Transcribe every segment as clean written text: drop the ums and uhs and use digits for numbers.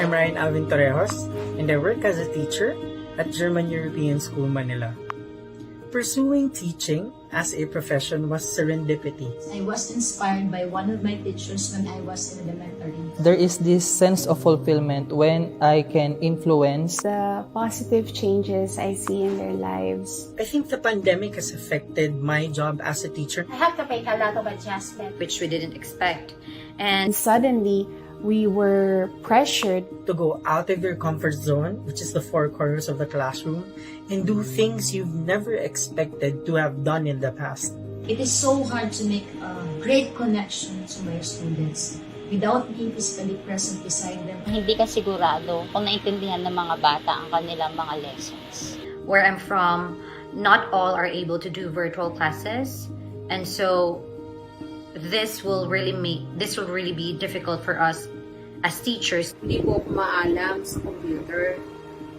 I'm Ryan Alvin Torrejos, and I work as a teacher at German European School, Manila. Pursuing teaching as a profession was serendipity. I was inspired by one of my teachers when I was in elementary. There is this sense of fulfillment when I can influence the positive changes I see in their lives. I think the pandemic has affected my job as a teacher. I have to make a lot of adjustments, which we didn't expect. And suddenly, we were pressured to go out of your comfort zone, which is the four corners of the classroom, and do things you've never expected to have done in the past. It is so hard to make a great connection to my students without being physically present beside them. Hindi ka sigurado kung naintindihan ng mga bata ang kanilang mga lessons. Where I'm from, not all are able to do virtual classes, and so this will really be difficult for us as teachers. Hindi po ako maalam sa computer.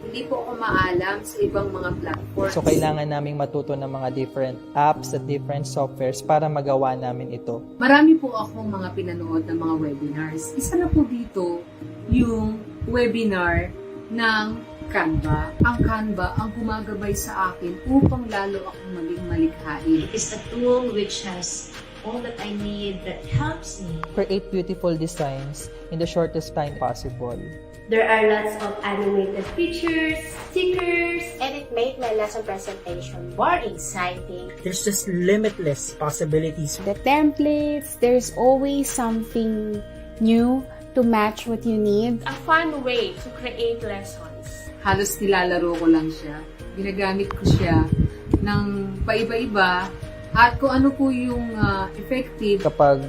Hindi po ako maalam sa ibang mga platforms. So kailangan naming matuto ng mga different apps at different softwares para magawa namin ito. Marami po akong mga pinanood ng mga webinars. Isa na po dito yung webinar ng Canva. Ang Canva ang gumagabay sa akin upang lalo akong maging malikhain. It is a tool which has all that I need, that helps me Create beautiful designs in the shortest time possible. there are lots of animated pictures, stickers, And it made my lesson presentation more exciting. There's just limitless possibilities. the templates. There's always something new to match what you need. a fun way to create lessons. Halos nilalaro ko lang siya. Ginagamit ko siya ng paiba-iba at kung ano po yung effective. Kapag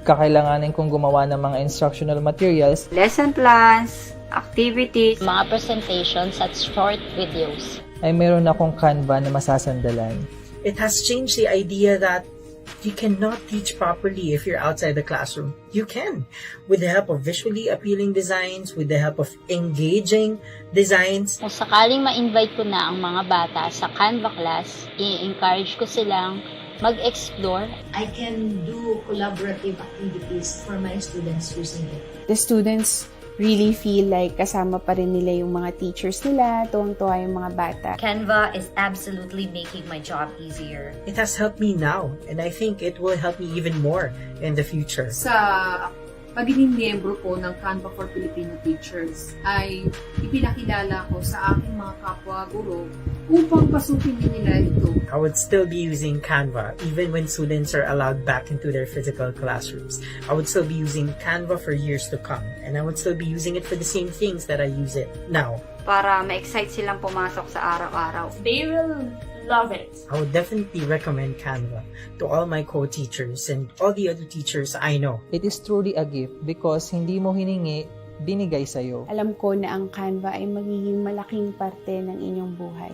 kakailanganin kong gumawa ng mga instructional materials, Lesson plans, activities, Mga presentations at short videos. ay meron akong Canva na masasandalan. It has changed the idea that you cannot teach properly if you're outside the classroom. You can, with the help of visually appealing designs, with the help of engaging designs. Kung sakaling ma-invite ko na ang mga bata sa Canva class, i-encourage ko silang mag-explore. I can do collaborative activities for my students using it. The students really feel like kasama pa rin nila yung mga teachers nila, tuwang-tuwa yung mga bata. Canva is absolutely making my job easier. It has helped me now, and I think it will help me even more in the future. Sa pagiging miyembro ko ng Canva for Filipino Teachers ay ipinakilala ko sa aking mga kapwa-guro upang pasukin din nila ito. I would still be using Canva even when students are allowed back into their physical classrooms. I would still be using Canva for years to come, and I would still be using it for the same things that I use it now. Para ma-excite silang pumasok sa araw-araw. They will love it. I would definitely recommend Canva to all my co-teachers and all the other teachers I know. It is truly a gift because hindi mo hiningi, binigay sa'yo. Alam ko na ang Canva ay magiging malaking parte ng inyong buhay.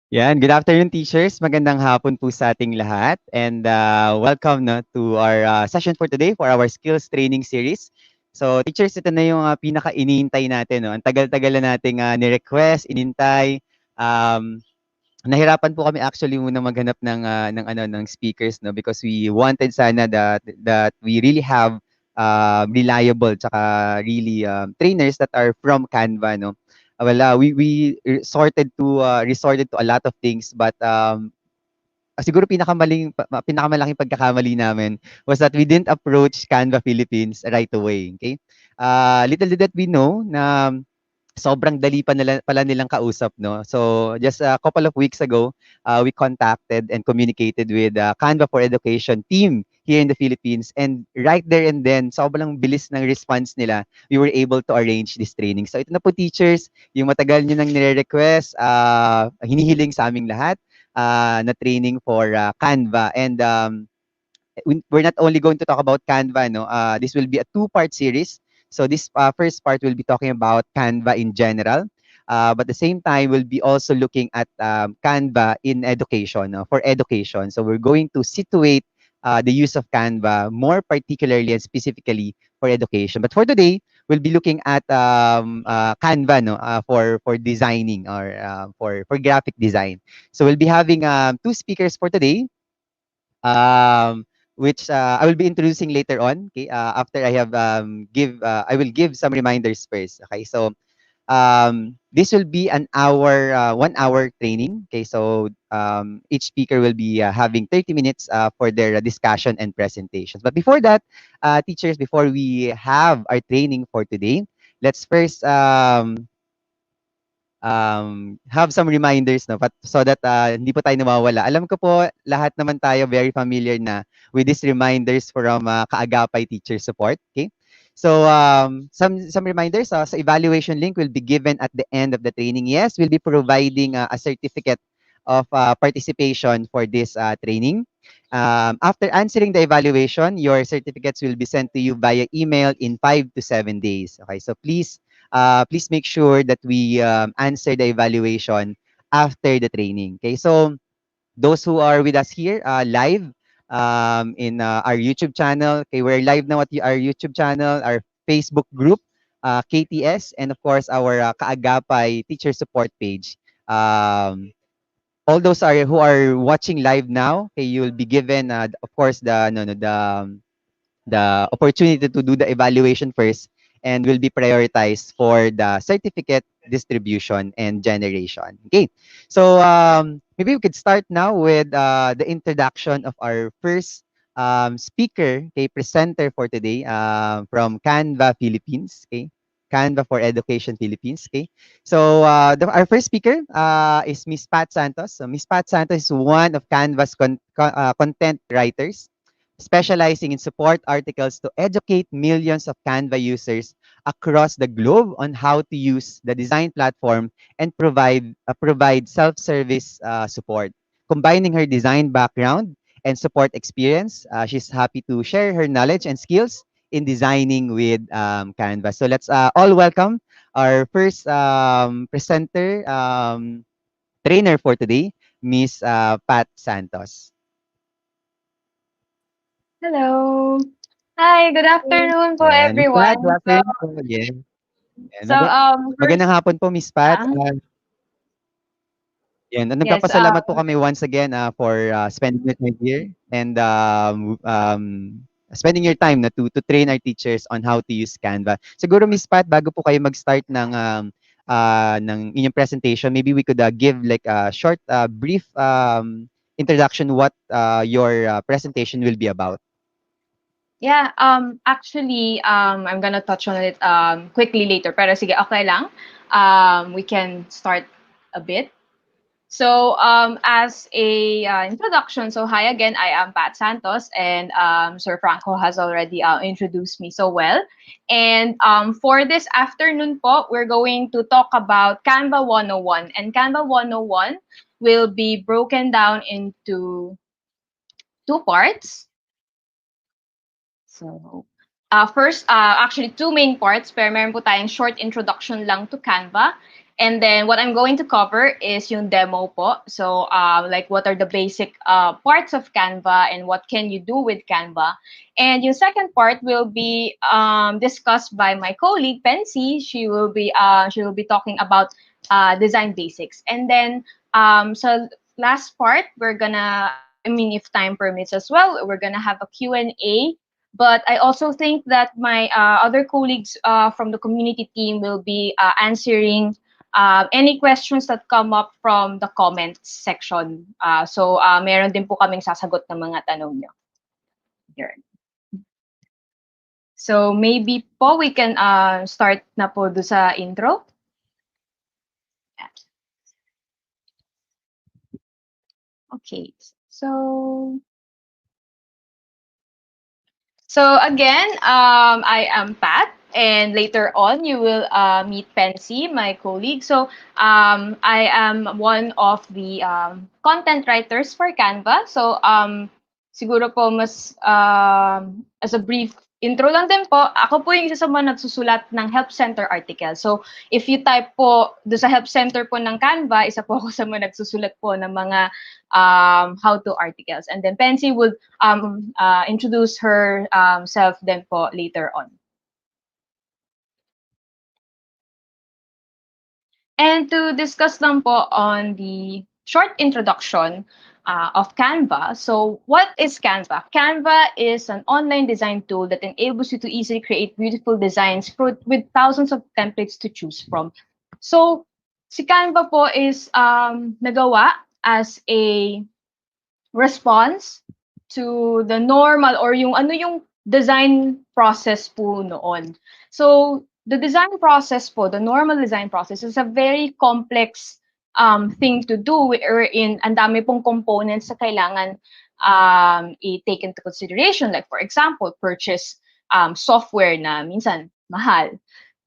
Yan, good afternoon teachers. Magandang hapon po sa ating lahat and welcome to our session for today for our skills training series. So teachers, ito na yung pinaka-iniintay natin. No? Ang tagal-tagal na nating ni-request, inintay. Nahirapan po kami actually muna maghanap ng speakers, no, because we wanted sana that we really have reliable tsaka really trainers that are from Canva, no. We resorted to a lot of things, but siguro pinakamalaking pagkakamali namin was that we didn't approach Canva Philippines right away. Okay, little did that we know na sobrang dali pala nilang kausap, no? So just a couple of weeks ago, we contacted and communicated with Canva for Education team here in the Philippines, and right there and then, sobrang bilis ng response nila, we were able to arrange this training. So ito na po teachers, yung matagal nyo nang nire-request, hinihiling sa aming lahat na training for Canva. And we're not only going to talk about Canva, no? This will be a two-part series. So this first part will be talking about Canva in general. but at the same time, we'll be also looking at Canva in education, for education. So we're going to situate the use of Canva more particularly and specifically for education. But for today, we'll be looking at Canva, no, for designing or for graphic design. So we'll be having two speakers for today, um, which I will be introducing later on. Okay, after I have I will give some reminders first. Okay, so this will be an hour, 1 hour training. Okay, so each speaker will be having 30 minutes for their discussion and presentations. But before that, teachers, before we have our training for today, let's first have some reminders, no, so that hindi po tayo nawawala. Alam ko po lahat naman tayo very familiar na with these reminders from Kaagapay Teacher Support. Okay? So some reminders, sa evaluation link will be given at the end of the training. Yes, we'll be providing a certificate of participation for this training. After answering the evaluation, your certificates will be sent to you via email in 5 to 7 days. Okay, so please make sure that we answer the evaluation after the training. Okay, so those who are with us here live in our YouTube channel, okay, we're live now at our YouTube channel, our Facebook group, KTS, and of course our Kaagapay Teacher Support page. All those are who are watching live now, okay, you will be given, of course, the opportunity to do the evaluation first and will be prioritized for the certificate distribution and generation. Okay, so maybe we could start now with the introduction of our first speaker, okay, presenter for today from Canva Philippines. Okay, Canva for Education Philippines. Okay, so our first speaker is Miss Pat Santos. So Miss Pat Santos is one of Canva's content writers, specializing in support articles to educate millions of Canva users across the globe on how to use the design platform and provide self-service support. Combining her design background and support experience, she's happy to share her knowledge and skills in designing with Canva. So let's all welcome our first presenter, trainer for today, Miss Pat Santos. Hello. Hi, good afternoon po Yan, Miss Pat, good everyone. afternoon po. Yan. Yan. First, Magandang hapon po, Miss Pat. ah, Yan, yes, nagpapasalamat po kami once again for spending your time here and spending your time na to train our teachers on how to use Canva. Siguro, Miss Pat, bago po kayo mag-start ng inyong presentation, maybe we could give like a short, brief introduction what your presentation will be about. yeah, actually, I'm gonna touch on it quickly later, pero sige, okay lang. We can start a bit. So, as a introduction, so hi again, I am Pat Santos, and Sir Franco has already introduced me so well. And for this afternoon po, we're going to talk about Canva 101. And Canva 101 will be broken down into two parts. So, first, actually two main parts, pero meron po tayong short introduction lang to Canva. And then what I'm going to cover is yung demo po. So, like what are the basic parts of Canva and what can you do with Canva. And yung second part will be discussed by my colleague, Pensy. She will be talking about design basics. And then, so last part, we're gonna, I mean, if time permits as well, we're gonna have a Q&A. But I also think that my other colleagues from the community team will be answering any questions that come up from the comments section. So meron din po kaming sasagot ng mga tanong nyo. Here. So maybe po we can start na po do sa intro. Okay. So again, I am Pat, and later on you will meet Pensy, my colleague. So I am one of the content writers for Canva. So siguro po mas as a brief intro lang din po, ako po yung isa sa mga nagsusulat ng help center article. So, if you type po do sa help center po ng Canva, isa po ako sa mga nagsusulat po ng mga how-to articles. And then Pensy would introduce her self then po later on. And to discuss lang po on the short introduction of Canva. So what is Canva? Canva is an online design tool that enables you to easily create beautiful designs with thousands of templates to choose from. So si Canva po is nagawa as a response to the normal or yung ano yung design process po noon. So the design process po, the normal design process is a very complex thing to do wherein ang dami pong components na kailangan i-take into consideration. Like for example, purchase software na minsan mahal.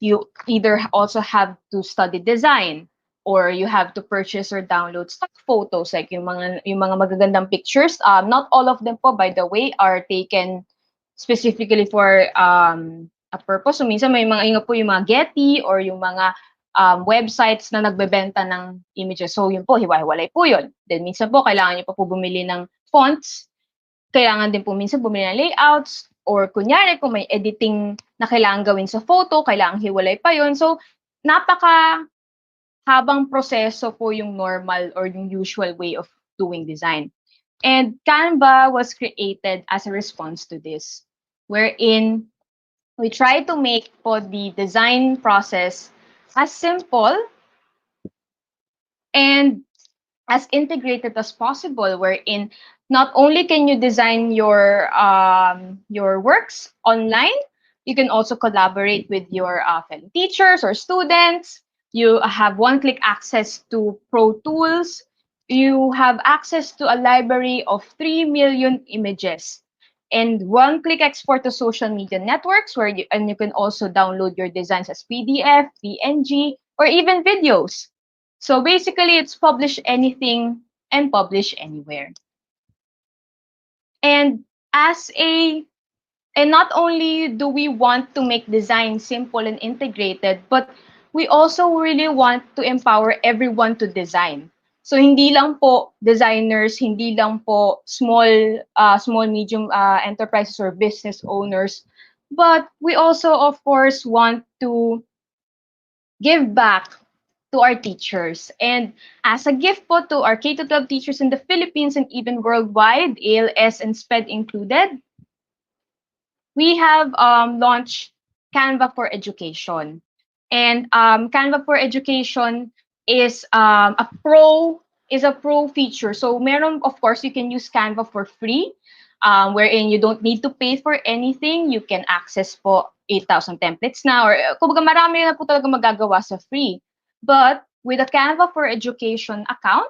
You either also have to study design or you have to purchase or download stock photos like yung mga magagandang pictures. Not all of them po, by the way, are taken specifically for a purpose. So minsan may mga ingo po yung mga Getty or yung mga websites na nagbebenta ng images. So yun po, hiwa-hiwalay po yun. Then minsan po, kailangan nyo pa po bumili ng fonts. Kailangan din po minsan bumili ng layouts. Or kunyari, kung may editing na kailangan gawin sa photo, kailangan hiwalay pa yun. So napaka habang proseso po yung normal or yung usual way of doing design. And Canva was created as a response to this, wherein we try to make po the design process as simple and as integrated as possible, wherein not only can you design your works online, you can also collaborate with your fellow teachers or students. You have one-click access to Pro Tools. You have access to a library of 3 million images and one-click export to social media networks and you can also download your designs as PDF, PNG, or even videos. So basically, it's publish anything and publish anywhere. And not only do we want to make design simple and integrated, but we also really want to empower everyone to design. So hindi lang po designers, hindi lang po small medium enterprises or business owners, but we also of course want to give back to our teachers. And as a gift po to our K-12 teachers in the Philippines and even worldwide, ALS and SPED included, we have launched Canva for Education. And Canva for Education is a pro feature. So meron, of course, you can use Canva for free, wherein you don't need to pay for anything. You can access po 8,000 templates na, or kumbaga marami na po talaga magagawa sa free. But with a Canva for Education account,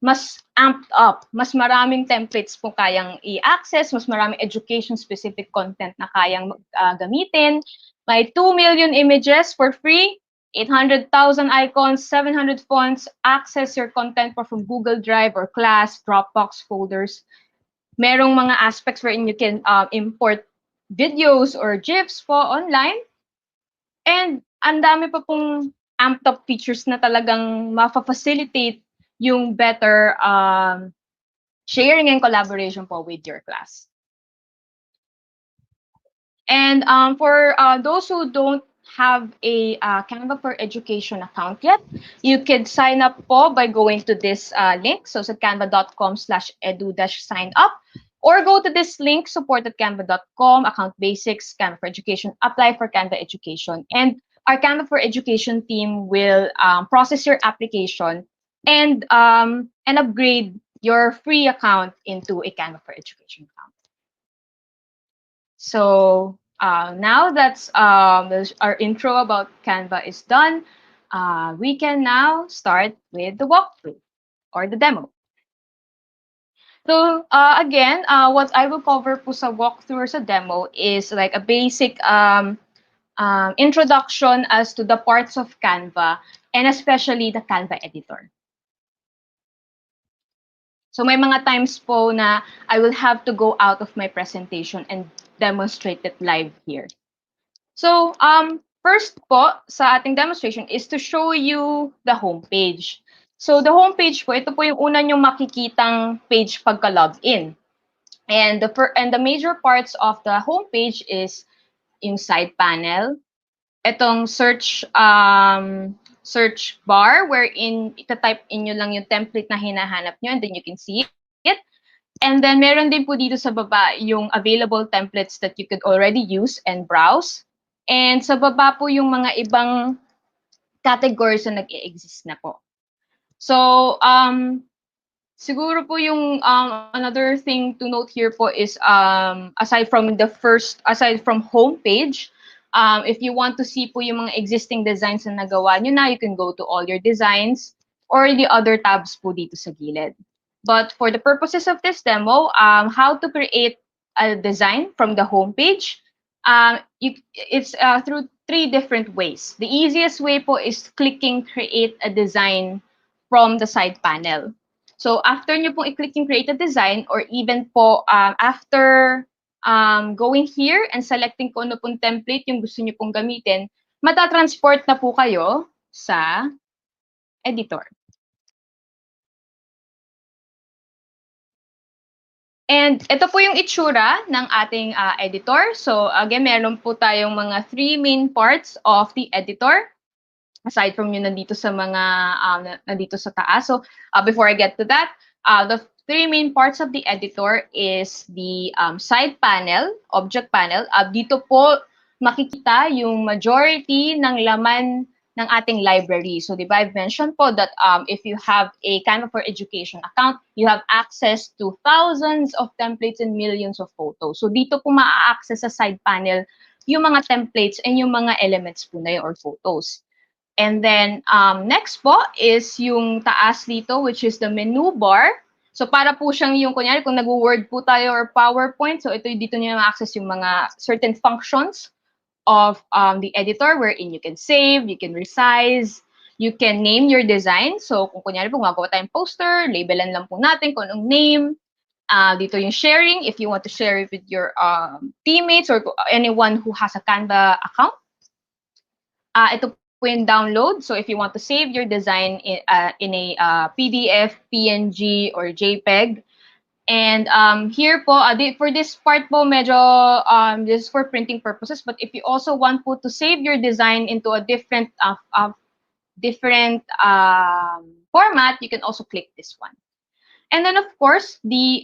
mas amped up, mas maraming templates po kayang i-access, mas maraming education-specific content na kayang gamitin. May 2 million images for free, 800,000 icons, 700 fonts, access your content from Google Drive or Class, Dropbox folders. Merong mga aspects wherein you can import videos or GIFs po online. And ang dami pa pong amped up features na talagang ma-facilitate yung better sharing and collaboration po with your class. And for those who don't have a Canva for Education account yet, you could sign up po by going to this link. So sa canva.com/edu-sign up, or go to this link, support@canva.com, account basics, Canva for Education, apply for Canva Education. And our Canva for Education team will process your application and upgrade your free account into a Canva for Education account. So now that's our intro about Canva is done, we can now start with the walkthrough or the demo. So again, what I will cover po sa walkthrough or sa demo is like a basic introduction as to the parts of Canva and especially the Canva editor. So may mga times po na I will have to go out of my presentation and demonstrate it live here. So, first po sa ating demonstration is to show you the homepage. So, the homepage po, ito po yung una nyong makikitang page pagka-login. And the major parts of the homepage is yung side panel, itong search bar wherein ita-type in nyo lang yung template na hinahanap nyo and then you can see it. And then meron din po dito sa baba yung available templates that you could already use and browse. And sa baba po yung mga ibang categories na nag-i-exist na po. So, siguro po yung another thing to note here po is aside from homepage, if you want to see po yung mga existing designs na nagawa nyo na, you can go to all your designs or the other tabs po dito sa gilid. But for the purposes of this demo, how to create a design from the homepage, it's through 3 different ways. The easiest way po is clicking create a design from the side panel. So after nyo pong i-click yung create a design or even po after going here and selecting kung ano pong template yung gusto nyo pong gamitin, matatransport na po kayo sa editor. And ito po yung itsura ng ating editor. So again, meron po tayong mga 3 main parts of the editor. Aside from yung nandito sa mga nandito sa taas. So before I get to that, the 3 main parts of the editor is the side panel, object panel. Dito po makikita yung majority ng laman ng ating library. So, di ba, I've mentioned po that if you have a Canva for Education account, you have access to thousands of templates and millions of photos. So, dito po maa-access sa side panel yung mga templates and yung mga elements po na yun or photos. And then, next po is yung taas dito, which is the menu bar. So, para po siyang yung, kunyari, kung nag-Word po tayo or PowerPoint, so ito dito nyo ma-access yung mga certain functions of the editor wherein you can save, you can resize, you can name your design. So, kung kunyari po magawa tayong poster, labelan lang po natin kung anong name. Dito yung sharing, if you want to share it with your teammates or anyone who has a Canva account. Ito po yung download. So, if you want to save your design in a PDF, PNG, or JPEG, and here po, for this part po, medyo this is for printing purposes. But if you also want po to save your design into a different format, you can also click this one. And then, of course, the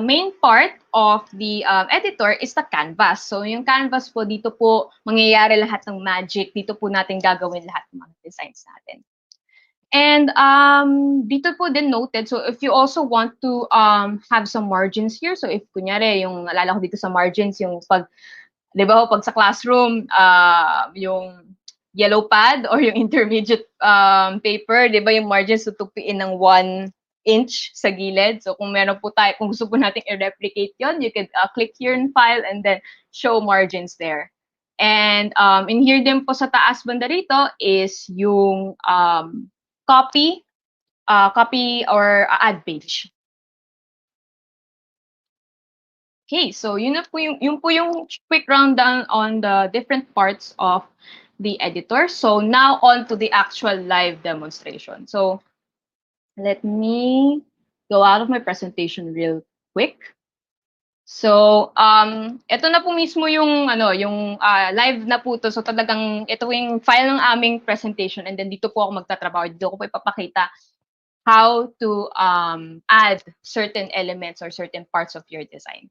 main part of the editor is the canvas. So, yung canvas po, dito po mangyayari lahat ng magic. Dito po natin gagawin lahat ng mga designs natin. And dito po din noted, so if you also want to have some margins here, so if kunyari, yung alala ko dito sa margins, yung pag, di ba pag sa classroom, yung yellow pad or yung intermediate paper, di ba yung margins tutupiin ng 1 inch sa gilid. So kung meron po tayo, kung gusto po natin i-replicate yon, you could click here in file and then show margins there. And in here din po sa taas banda rito is yung copy or add page. Okay, so yun po yung quick rundown on the different parts of the editor. So now on to the actual live demonstration. So let me go out of my presentation real quick. So, ito na po mismo yung live na po to. So talagang ito yung file ng aming presentation and then dito po ako magtatrabaho. Dito ko po ipapakita how to add certain elements or certain parts of your design.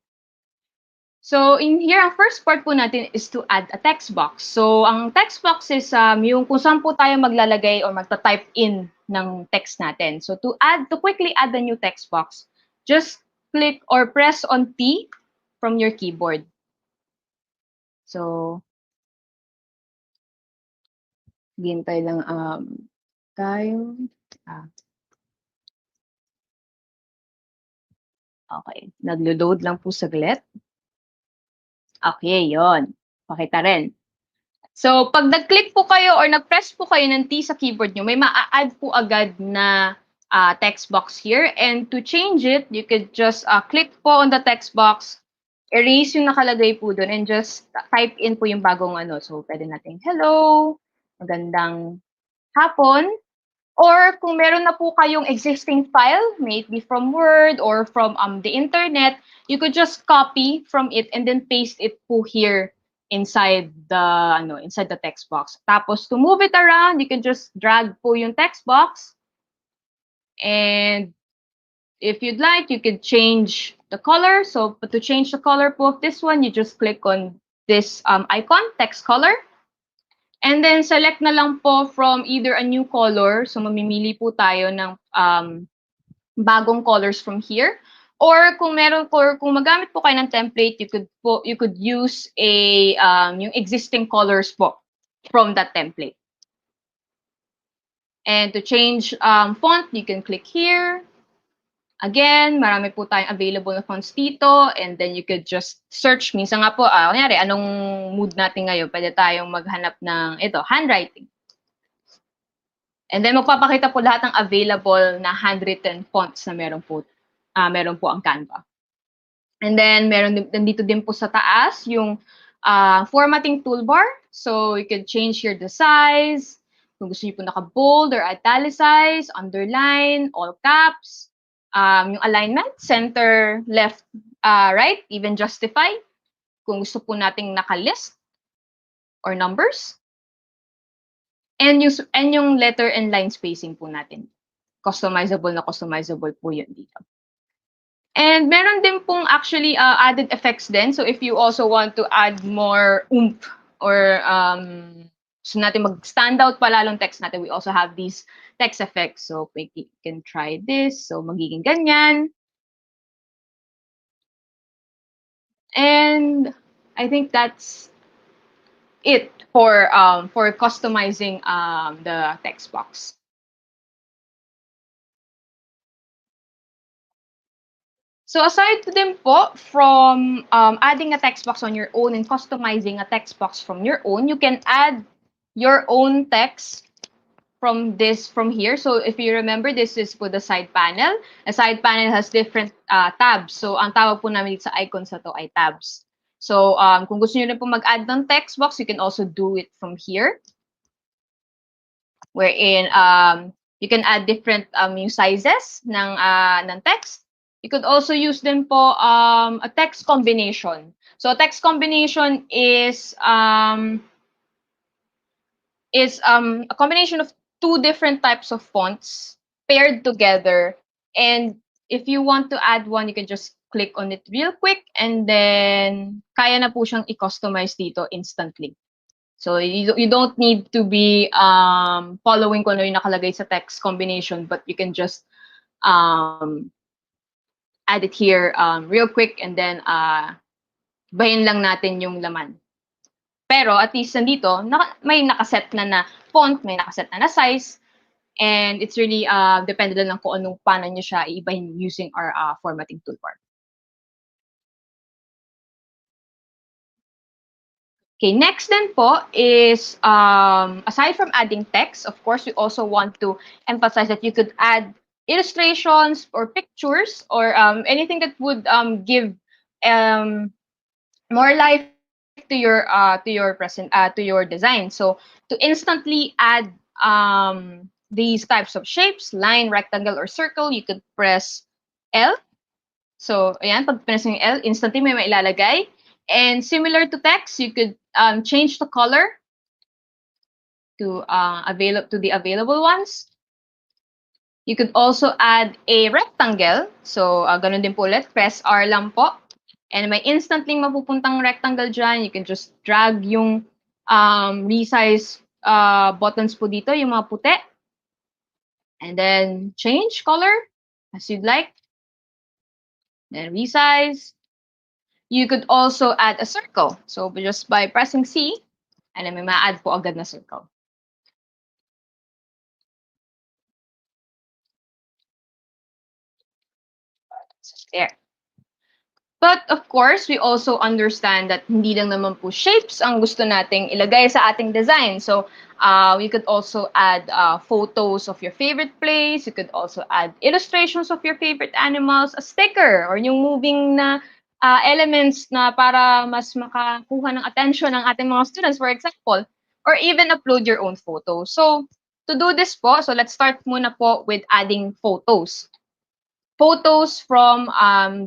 So in here, ang first part po natin is to add a text box. So ang text box is yung kung saan po tayo maglalagay or magta-type in ng text natin. So to quickly add a new text box, just click or press on T from your keyboard. So, hintay lang tayo. Okay, naglo-load lang po saglit. Okay, yon. Pakita rin. So, pag nag-click po kayo or nag-press po kayo ng T sa keyboard nyo, may ma-add po agad na text box here. And to change it, you could just click po on the text box erase yung nakalagay po doon and just type in po yung bagong ano. So, pwede natin, hello, magandang hapon. Or kung meron na po kayong existing file, may it be from Word or from the internet, you could just copy from it and then paste it po here inside the text box. Tapos to move it around, you can just drag po yung text box. And if you'd like, you could change the color. So to change the color po of this one, you just click on this icon, text color. And then select na lang po from either a new color. So mamimili po tayo ng bagong colors from here. Or kung magamit po kayo ng template, you could use yung existing colors po from that template. And to change font, you can click here. Again, marami po tayong available na fonts dito. And then you could just search. Minsan nga po, kunyari, anong mood natin ngayon? Pwede tayong maghanap ng handwriting. And then magpapakita po lahat ng available na handwritten fonts na meron po ang Canva. And then nandito din po sa taas yung formatting toolbar. So you can change here the size. Kung gusto niyo po naka-bold or italicize, underline, all caps. Yung alignment, center, left, right, even justify. Kung gusto po nating naka-list or numbers. And yung letter and line spacing po natin. Customizable po yun dito. And meron din pong actually added effects din. So if you also want to add more oomph or gusto natin mag-stand out pa lalong text natin, we also have these text effects. So we can try this. So magiging ganyan. And I think that's it for customizing the text box. So aside din po from adding a text box on your own and customizing a text box from your own, you can add your own text from here. So if you remember, this is for the side panel. A side panel has different tabs. So ang tawag po namin dito sa icons na to ay tabs. So kung gusto niyo rin po mag-add ng text box, you can also do it from here. Wherein you can add different yung sizes ng text. You could also use din po a text combination. So a text combination is a combination of two different types of fonts paired together. And if you want to add one, you can just click on it real quick and then kaya na po siyang i-customize dito instantly. So you don't need to be following kung ano yung nakalagay sa text combination, but you can just add it here real quick and then bahin lang natin yung laman. Pero at least nandito, may nakaset na font, may nakaset na size, and it's really depende lang kung paano nyo siya iibahin using our formatting toolbar. Okay, next then po is, aside from adding text, of course, we also want to emphasize that you could add illustrations or pictures or anything that would give more life to your design. So to instantly add these types of shapes, line, rectangle, or circle, you could press L. So ayan, pag press yung L, instantly may mailalagay. And similar to text, you could change the color to the available ones. You could also add a rectangle. So ganun din po ulit, press R lang po. And may instantly mapupuntang rectangle dyan. You can just drag yung resize buttons po dito, yung mga puti. And then change color as you'd like. Then resize. You could also add a circle. So just by pressing C, and then may ma-add po agad na circle. So there. But of course, we also understand that hindi lang naman po shapes ang gusto nating ilagay sa ating design. So we could also add photos of your favorite place. You could also add illustrations of your favorite animals, a sticker, or yung moving na elements na para mas makakuha ng attention ng ating mga students, for example, or even upload your own photos. So, to do this po, so let's start muna po with adding photos. Photos from,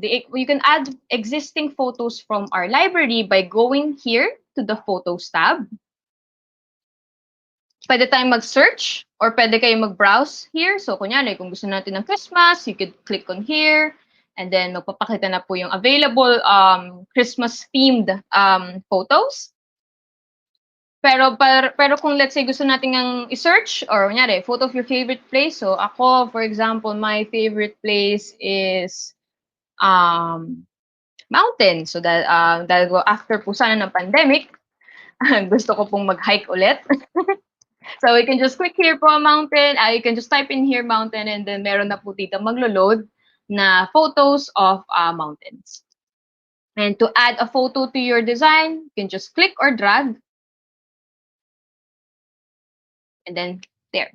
you can add existing photos from our library by going here to the Photos tab. Pwede tayong mag-search or pwede kayong mag-browse here. So, kunyari, kung gusto natin ng Christmas, you could click on here and then magpapakita na po yung available Christmas-themed photos. Pero kung let's say gusto natin ang i-search or kunyari, photo of your favorite place. So, ako, for example, my favorite place is mountain. So, dahil after po sana ng pandemic, gusto ko pong mag-hike ulit. So, we can just click here po mountain. You can just type in here mountain and then meron na po dito maglo-load na photos of mountains. And to add a photo to your design, you can just click or drag. And then there.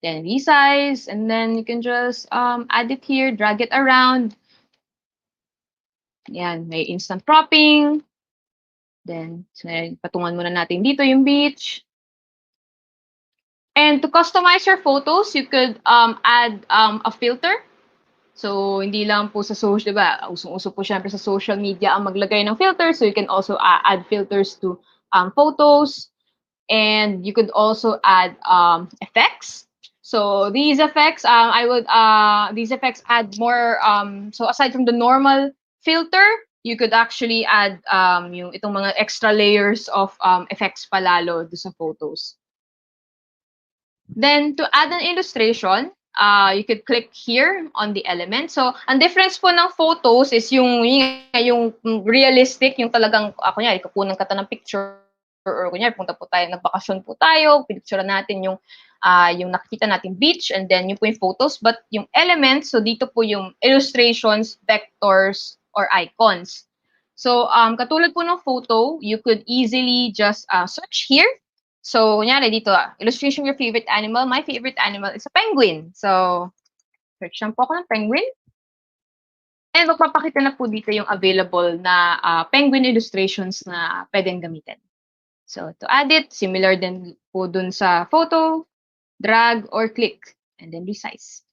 Then resize, and then you can just add it here, drag it around. Yan, may instant cropping. Then, patungan muna natin dito yung beach. And to customize your photos, you could add a filter. So, hindi lang po sa social, diba? Usong-uso po syempre sa social media ang maglagay ng filters. So, you can also add filters to photos. And you could also add effects. So these effects, these effects add more. So aside from the normal filter, you could actually add itong mga extra layers of effects palalo do sa photos. Then to add an illustration, you could click here on the element. So ang difference po ng photos is yung realistic, yung talagang kunyari kukunan ka ng picture. Or kunyari, punta po tayo, nagbakasyon po tayo, pinicture natin yung nakikita nating beach, and then yung po yung photos. But yung elements, so dito po yung illustrations, vectors, or icons. So, katulad po ng photo, you could easily just search here. So, kunyari dito, illustration of your favorite animal. My favorite animal is a penguin. So, search lang po ako ng penguin. And magpapakita na po dito yung available na penguin illustrations na pwedeng gamitin. So, to add it, similar din po dun sa photo, drag or click, and then resize.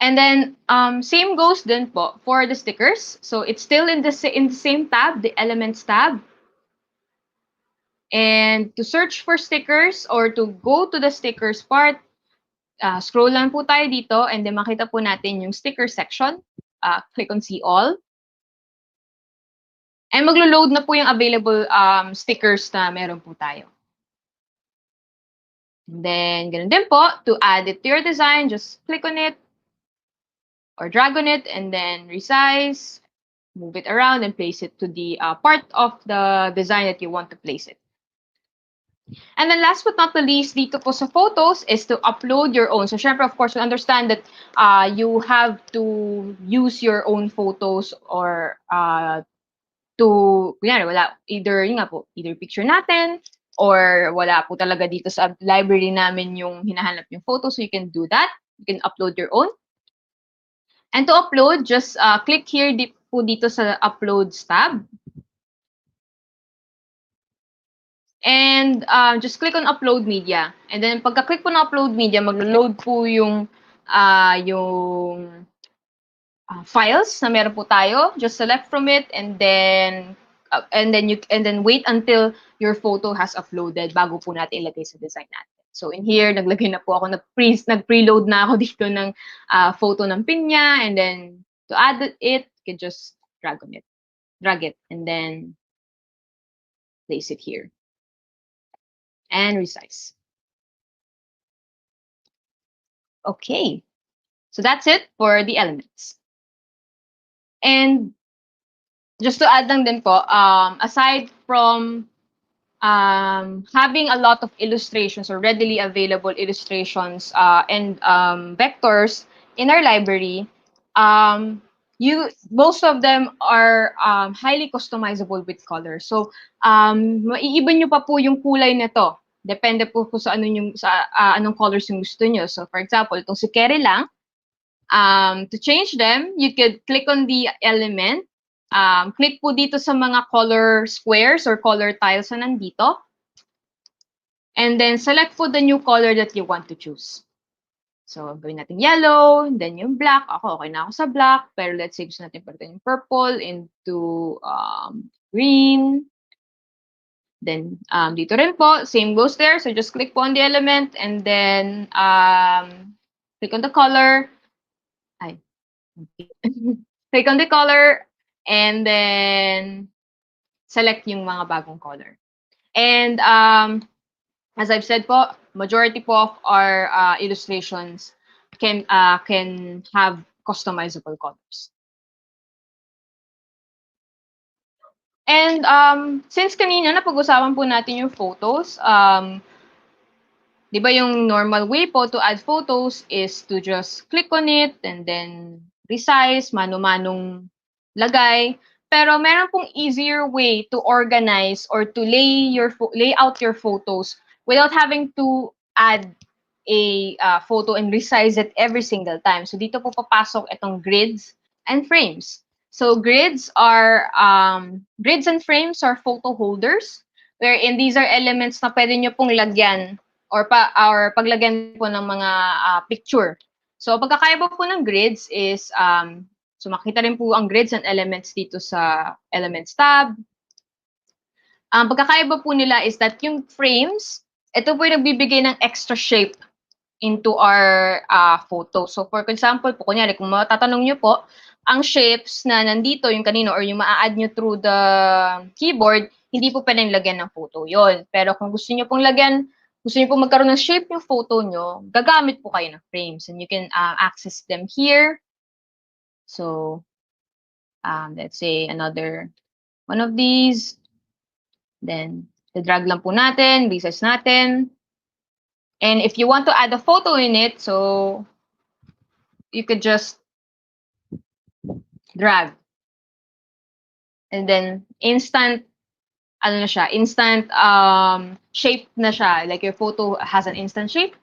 And then, same goes din po for the stickers. So, it's still in the same tab, the Elements tab. And to search for stickers or to go to the stickers part, scroll lang po tayo dito and then makita po natin yung sticker section. Click on See All. And maglo-load na po yung available stickers na meron po tayo. And then, ganun din po, to add it to your design, just click on it or drag on it and then resize, move it around and place it to the part of the design that you want to place it. And then last but not the least, dito po sa photos is to upload your own. So, syempre, of course, you understand that you have to use your own photos or kunyari, wala, either picture natin, or wala po talaga dito sa library namin yung hinahanap yung photo, so you can do that. You can upload your own. And to upload, just click here po dito sa Uploads tab. And just click on Upload Media. And then, pagka-click po ng Upload Media, mag-load po yung files na meron po tayo. Just select from it and then wait until your photo has uploaded bago po natin ilagay sa design natin. So in here, naglagay na po ako, nag-preload na ako dito ng photo ng pinya, and then to add it, you can just drag it, and then place it here. And resize. Okay. So that's it for the elements. And just to add lang din po, aside from having a lot of illustrations or readily available illustrations and vectors in our library, most of them are highly customizable with color. So, maiiba nyo pa po yung kulay nito. Depende po sa anong colors yung gusto nyo. So, for example, itong si Kerry lang, To change them, you could click on the element. Click po dito sa mga color squares or color tiles na nandito. And then select po the new color that you want to choose. So, gawin natin yellow, then yung black. Ako, okay na ako sa black. Pero let's say gusto natin palitan yung purple into green. Then, dito rin po, same goes there. So, just click po on the element and then click on the color. Ay. Okay. Click on the color and then select yung mga bagong color. And as I've said po, majority po of our illustrations can have customizable colors. And since kanina napag-usapan po natin yung photos, di ba yung normal way po to add photos is to just click on it and then resize, mano-manong lagay. Pero meron pong easier way to organize or to lay out your photos without having to add a photo and resize it every single time. So dito po papasok itong grids and frames. So grids and frames are photo holders, wherein these are elements na pwede nyo pong lagyan or paglagyan po ng mga picture. So pagkakaiba po ng grids is so makita rin po ang grids and elements dito sa Elements tab. Ang pagkakaiba po nila is that yung frames, ito po yung nagbibigay ng extra shape into our photo. So for example po, kunyari, kung matatanong nyo po, ang shapes na nandito, yung kanino, or yung maa-add nyo through the keyboard, hindi po pwedeng lagyan ng photo yon. Pero kung gusto nyo pong lagyan, gusto nyo pong magkaroon ng shape yung photo nyo, gagamit po kayo ng frames. And you can access them here. So, let's say another one of these. Then, drag lang po natin, resize natin. And if you want to add a photo in it, so you could just drag. And then, instant shape na siya. Like your photo has an instant shape.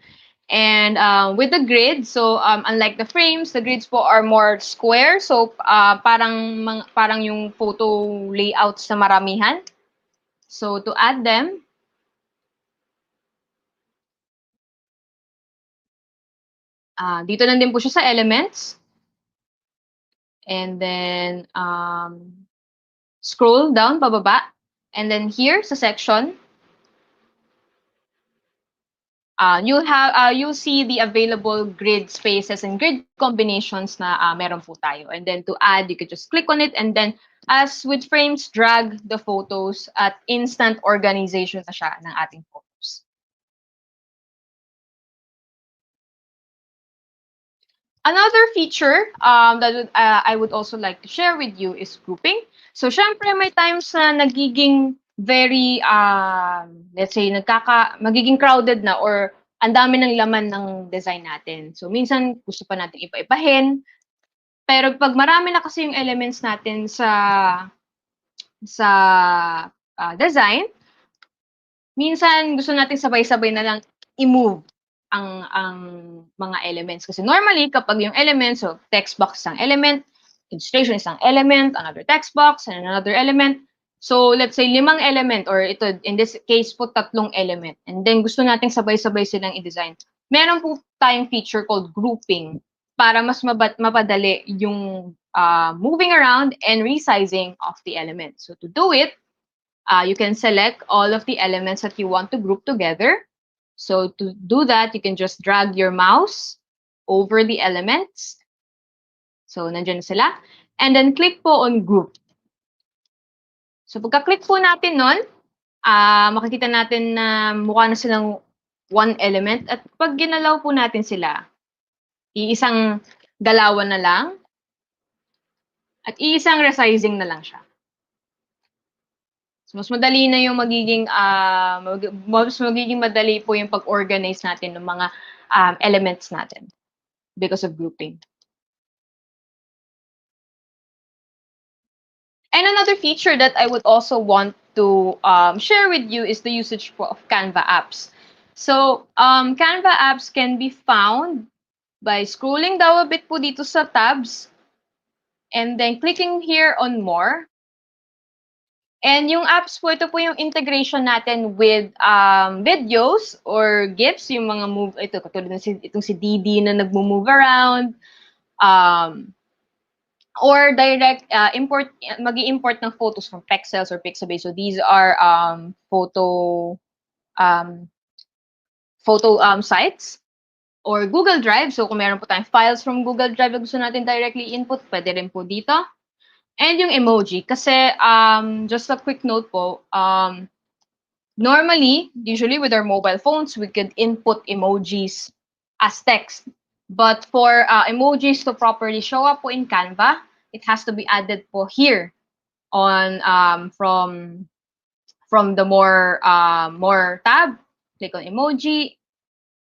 And with the grid, so unlike the frames, the grids po are more square. So parang yung photo layouts na maramihan. So to add them, dito lang din po siya sa elements. And then scroll down pababa. And then here sa section, you'll see the available grid spaces and grid combinations na meron po tayo. And then to add, you could just click on it. And then as with frames, drag the photos at instant organization na siya ng ating photos. Another feature that I would also like to share with you is grouping. So syempre may times na nagiging very, let's say, magiging crowded na or ang dami ng laman ng design natin. So minsan gusto pa natin ipa-ipahin. Pero pag marami na kasi yung elements natin sa design, minsan gusto natin sabay-sabay na lang i-move ang mga elements. Kasi normally, kapag yung elements, so text box isang element, illustration isang element, another text box, and another element. So, let's say, 5 element, or ito, in this case po, 3 element. And then, gusto nating sabay-sabay silang i-design. Meron po tayong feature called grouping para mas mapadali yung moving around and resizing of the elements. So, to do it, you can select all of the elements that you want to group together. So to do that, you can just drag your mouse over the elements. So nandiyan sila. And then click po on group. So pagka-click po natin nun, makikita natin na mukha na silang one element. At pag ginalaw po natin sila, iisang galawan na lang. At iisang resizing na lang siya. Mas madali na yung magiging madali po yung pag-organize natin ng mga elements natin because of grouping. And another feature that I would also want to share with you is the usage of Canva apps. So Canva apps can be found by scrolling down a bit po dito sa tabs and then clicking here on more. And yung apps po, ito po yung integration natin with videos or GIFs, yung mga move, ito, katulad ng itong si Didi na nagmo-move around, or direct import, mag-i-import ng photos from Pexels or Pixabay. So these are photo sites or Google Drive. So kung meron po tayong files from Google Drive na gusto natin directly input, pwede rin po dito. And yung emoji, kasi just a quick note po, normally, usually with our mobile phones, we could input emojis as text. But for emojis to properly show up po in Canva, it has to be added po here on from the more tab, click on emoji,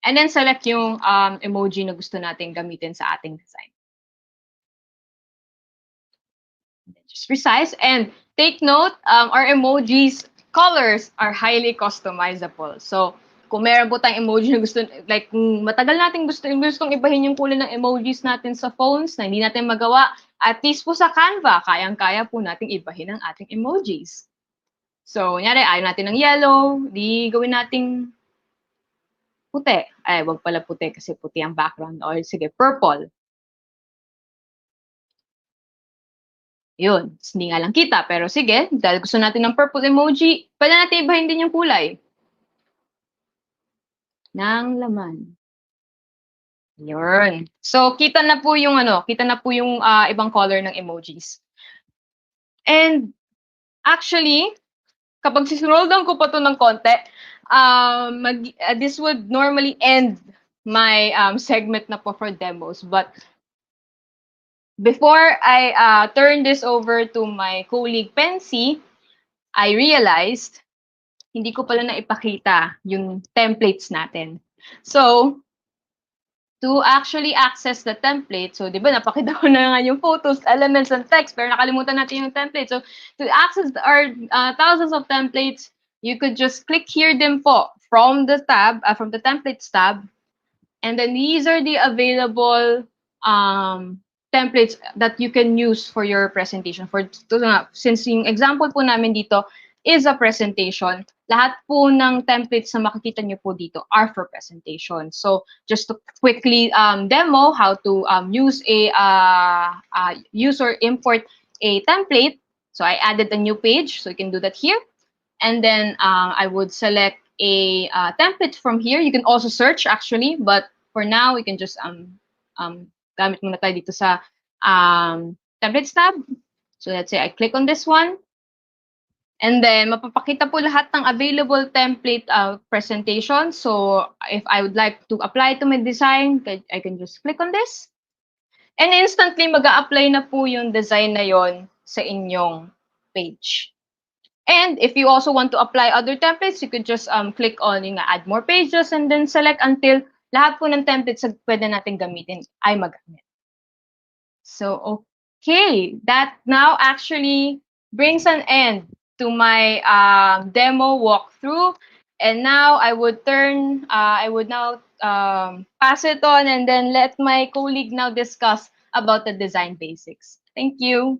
and then select yung emoji na gusto natin gamitin sa ating design. Just resize and take note, our emojis colors are highly customizable. So, kung meron po tayong emoji na gusto, like matagal natin gustong ibahin yung kulay ng emojis natin sa phones na hindi natin magawa, at least po sa Canva, kayang-kaya po nating ibahin ang ating emojis. So, kunyari, ayaw natin ng yellow, di gawin nating puti. Ay, wag pala puti kasi puti ang background. Or sige, purple. Yun, hindi nga lang kita. Pero sige, dahil gusto natin ng purple emoji, pwede natin ibahin din yung kulay ng laman. Yun. So, kita na po yung ibang color ng emojis. And actually, kapag scroll down ko pa to ng konti, this would normally end my segment na po for demos. But before I turn this over to my colleague Pensy, I realized hindi ko pala naipakita yung templates natin. So, to actually access the template, so di ba napakita ko na nga yung photos, elements, and text, pero nakalimutan natin yung template. So, to access our thousands of templates, you could just click here din po from the tab, from the templates tab, and then these are the available templates that you can use for your presentation. Since yung example po namin dito is a presentation, lahat po ng templates na makikita nyo po dito are for presentation. So just to quickly demo how to use or import a template. So I added a new page, so you can do that here. And then I would select a template from here. You can also search actually, but for now we can just gamit muna tayo dito sa templates tab. So let's say I click on this one. And then, mapapakita po lahat ng available template presentation. So, if I would like to apply to my design, I can just click on this. And instantly, mag-a-apply na po yung design na yon sa inyong page. And if you also want to apply other templates, you could just click on yung add more pages and then select until lahat po ng templates na pwede natin gamitin ay magamit. So, okay. That now actually brings an end to my demo walkthrough. And now I would now pass it on and then let my colleague now discuss about the design basics. Thank you.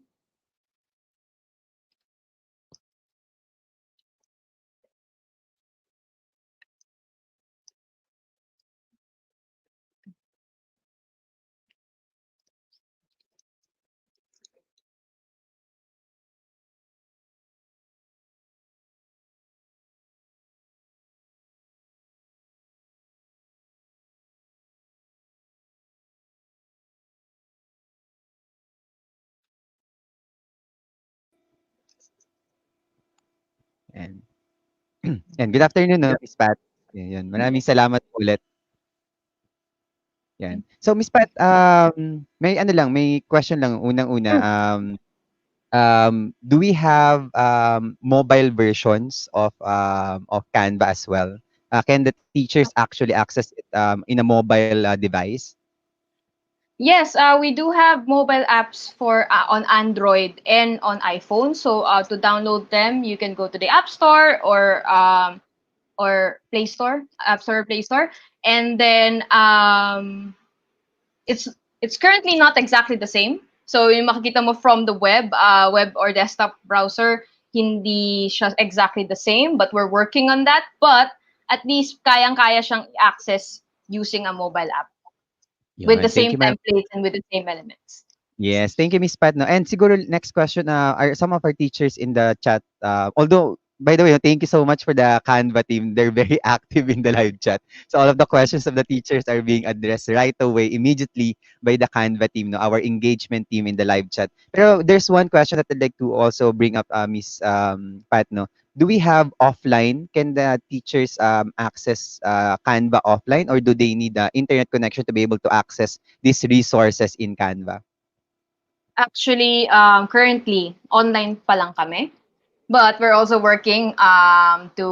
And yan, good afternoon, no, Miss Pat. Yan, maraming salamat ulit. Yan. So, Miss Pat, may may question lang, unang-una. Do we have mobile versions of Canva as well? Can the teachers actually access it in a mobile device? Yes, we do have mobile apps for on Android and on iPhone. So to download them, you can go to the App Store or Play Store, App Store or Play Store, and then it's currently not exactly the same. So yung makikita mo from the web or desktop browser, hindi siya exactly the same, but we're working on that. But at least kayang-kaya siyang i-access using a mobile app with the Yun. Thank same you, ma'am. templates and with the same elements. Yes, thank you, Miss Pat. No? And siguro next question, are some of our teachers in the chat, although, by the way, thank you so much for the Canva team. They're very active in the live chat. So all of the questions of the teachers are being addressed right away, immediately by the Canva team, no, our engagement team in the live chat. Pero there's one question that I'd like to also bring up, Miss Pat. No? Do we have offline? Can the teachers access Canva offline, or do they need the internet connection to be able to access these resources in Canva? Actually, currently, online pa lang kami. But we're also working to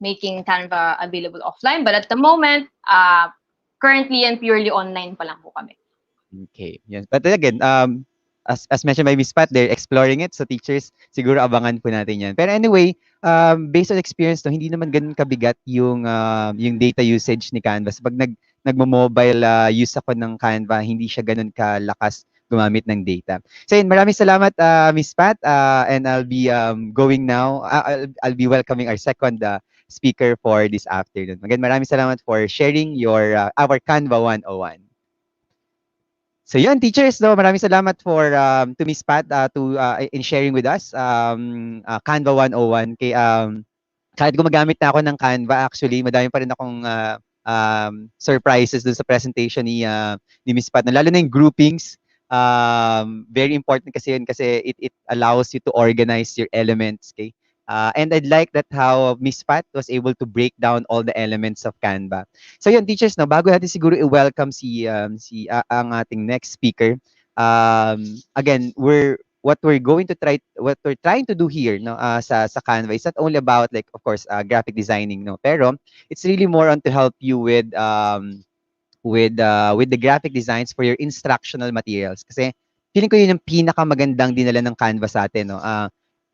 making Canva available offline. But at the moment, currently and purely online pa lang po kami. Okay, yes. But then again, as mentioned by Miss Pat, they're exploring it. So teachers, siguro abangan po natin yan. Pero anyway, based on experience, no, hindi naman ganun kabigat yung data usage ni Canva. So pag nagmo-mobile use ako ng Canva, hindi siya ganun kalakas gumamit ng data. So yun, maraming salamat, Miss Pat. And I'll be going now. I'll be welcoming our second speaker for this afternoon. Again, maraming salamat for sharing your our Canva 101. So yun, teachers, no, maraming salamat for to Miss Pat in sharing with us Canva 101. Kahit gumagamit na ako ng Canva, actually, madami pa rin akong surprises dun sa presentation ni Miss Pat. Lalo na yung groupings. Very important kasi yun kasi it allows you to organize your elements. Okay? And I'd like that how Miss Pat was able to break down all the elements of Canva. So yun, teachers, no, bago natin siguro i-welcome ang ating next speaker. Again, what we're trying to do here, no, sa Canva is not only about, like, of course, graphic designing, no, pero it's really more on to help you with the graphic designs for your instructional materials. Kasi feeling ko yun yung pinakamagandang dinala ng Canva sa atin, no.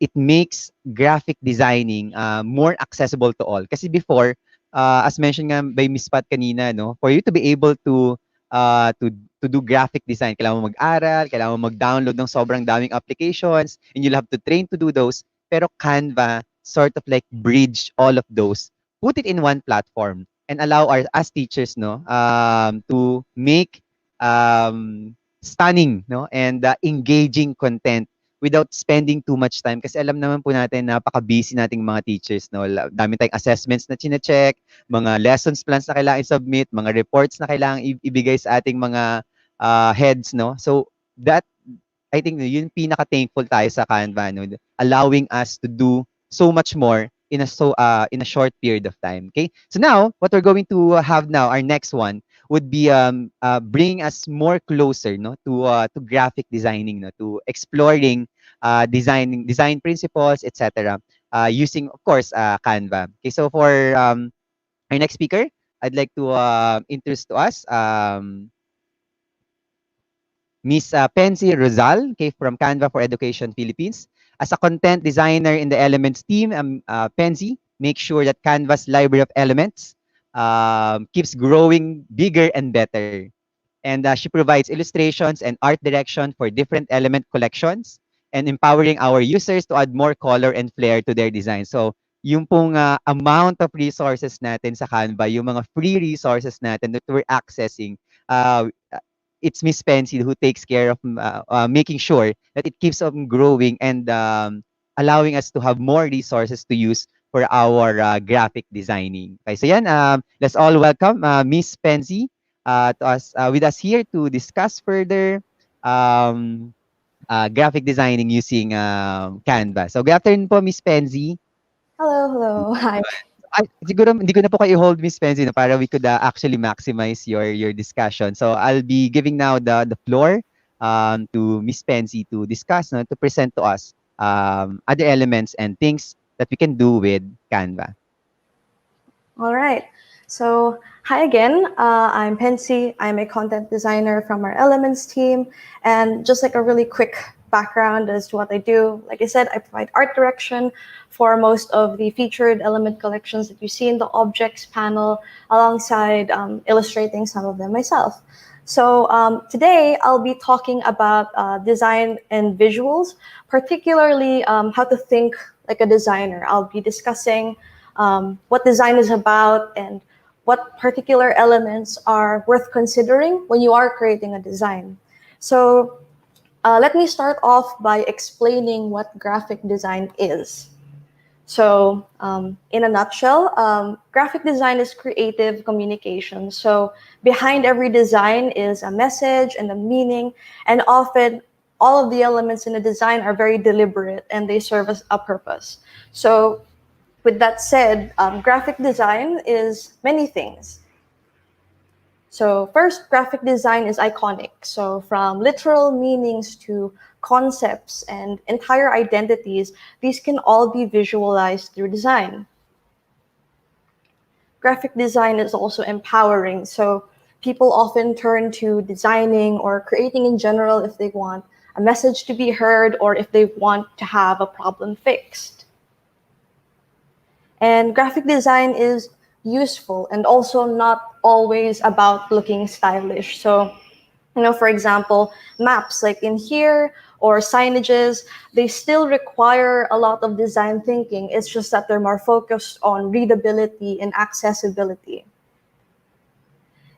It makes graphic designing more accessible to all. Kasi before, as mentioned nga by Miss Pat kanina, no, for you to be able to do graphic design, kailangan mo mag-aral, kailangan mo mag-download ng sobrang daming applications, and you'll have to train to do those. Pero Canva sort of like bridge all of those, put it in one platform, and allow as teachers, no, to make stunning, no, and engaging content without spending too much time. Kasi alam naman po natin, napaka-busy nating mga teachers, no? Dami tayong assessments na chine-check, mga lessons plans na kailangan i-submit, mga reports na kailangan ibigay sa ating mga heads, no? So that, I think, yun pinaka-thankful tayo sa Canva, no? Allowing us to do so much more in a short period of time. Okay, so now what we're going to have now, our next one would be bringing us more closer, no, to graphic designing, no, to exploring design principles, etc. Using, of course, Canva. Okay, so for our next speaker, I'd like to introduce to us Miss Pensi Rosal, okay, from Canva for Education Philippines. As a content designer in the Elements team, Pensi makes sure that Canva's library of elements keeps growing bigger and better. And she provides illustrations and art direction for different element collections and empowering our users to add more color and flair to their design. So, yung pong amount of resources natin sa Canva, yung mga free resources natin that we're accessing, it's Miss Pensi who takes care of making sure that it keeps on growing and allowing us to have more resources to use for our graphic designing. Okay, so yan, let's all welcome Miss Pensi with us here to discuss further graphic designing using Canva. So good afternoon po, Miss Pensi. Hello. Hi. Siguro hindi ko na po kayo hold, Miss Pensi, no, para we could actually maximize your discussion. So I'll be giving now the floor to Miss Pensi to discuss, no, to present to us other elements and things that we can do with Canva. All right. So hi again. I'm Pensi. I'm a content designer from our Elements team. And just like a really quick background as to what I do, like I said, I provide art direction for most of the featured element collections that you see in the objects panel, alongside illustrating some of them myself. So today I'll be talking about design and visuals, particularly how to think like a designer. I'll be discussing what design is about and what particular elements are worth considering when you are creating a design. So let me start off by explaining what graphic design is. So, in a nutshell, graphic design is creative communication. So, behind every design is a message and a meaning, and often all of the elements in a design are very deliberate and they serve as a purpose. So, with that said, graphic design is many things. So first, graphic design is iconic. So from literal meanings to concepts and entire identities, these can all be visualized through design. Graphic design is also empowering. So people often turn to designing or creating in general if they want a message to be heard or if they want to have a problem fixed. And graphic design is useful and also not always about looking stylish. So, for example, maps like in here or signages, they still require a lot of design thinking. It's just that they're more focused on readability and accessibility.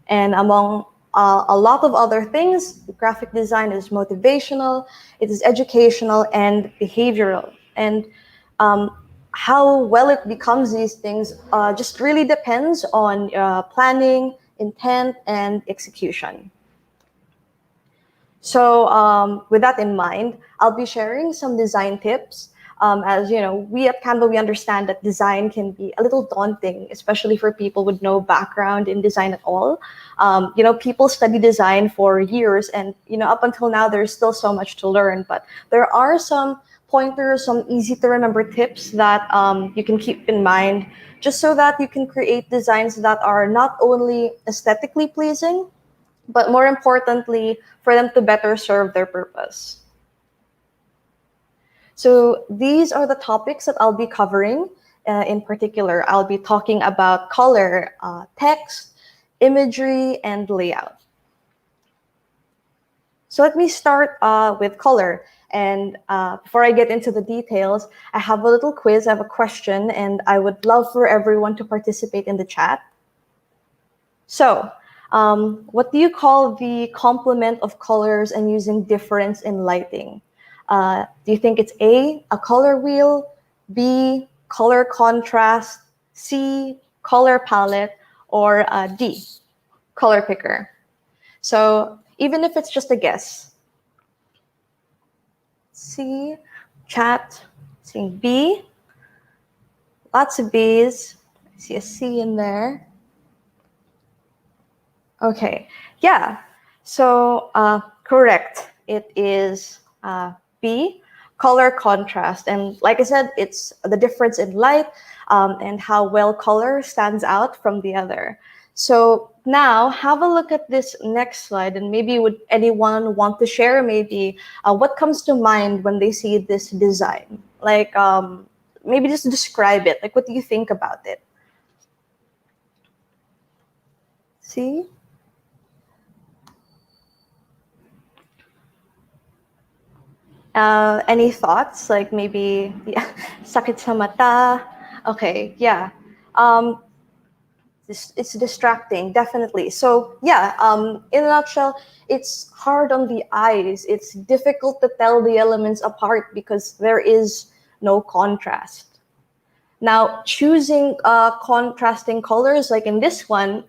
And among a lot of other things, graphic design is motivational, it is educational, and behavioral. And how well it becomes these things just really depends on planning, intent, and execution. So with that in mind, I'll be sharing some design tips. As you know, we at Canva, we understand that design can be a little daunting, especially for people with no background in design at all. People study design for years and, up until now, there's still so much to learn, but there are some pointers, some easy to remember tips that you can keep in mind just so that you can create designs that are not only aesthetically pleasing, but more importantly, for them to better serve their purpose. So these are the topics that I'll be covering. In particular, I'll be talking about color, text, imagery, and layout. So let me start with color. And before I get into the details, I have a little quiz, I have a question, and I would love for everyone to participate in the chat. So, what do you call the complement of colors and using difference in lighting? Do you think it's A, a color wheel, B, color contrast, C, color palette, or D, color picker? So even if it's just a guess. C, chat, seeing B, lots of B's. I see a C in there. Okay, yeah, so correct. It is B, color contrast. And like I said, it's the difference in light and how well color stands out from the other. So now have a look at this next slide, and maybe would anyone want to share maybe what comes to mind when they see this design? Like maybe just describe it. Like, what do you think about it? See? Any thoughts? Like maybe sakit sa mata. Okay, yeah. It's distracting, definitely. So yeah, in a nutshell, it's hard on the eyes. It's difficult to tell the elements apart because there is no contrast. Now, choosing contrasting colors, like in this one,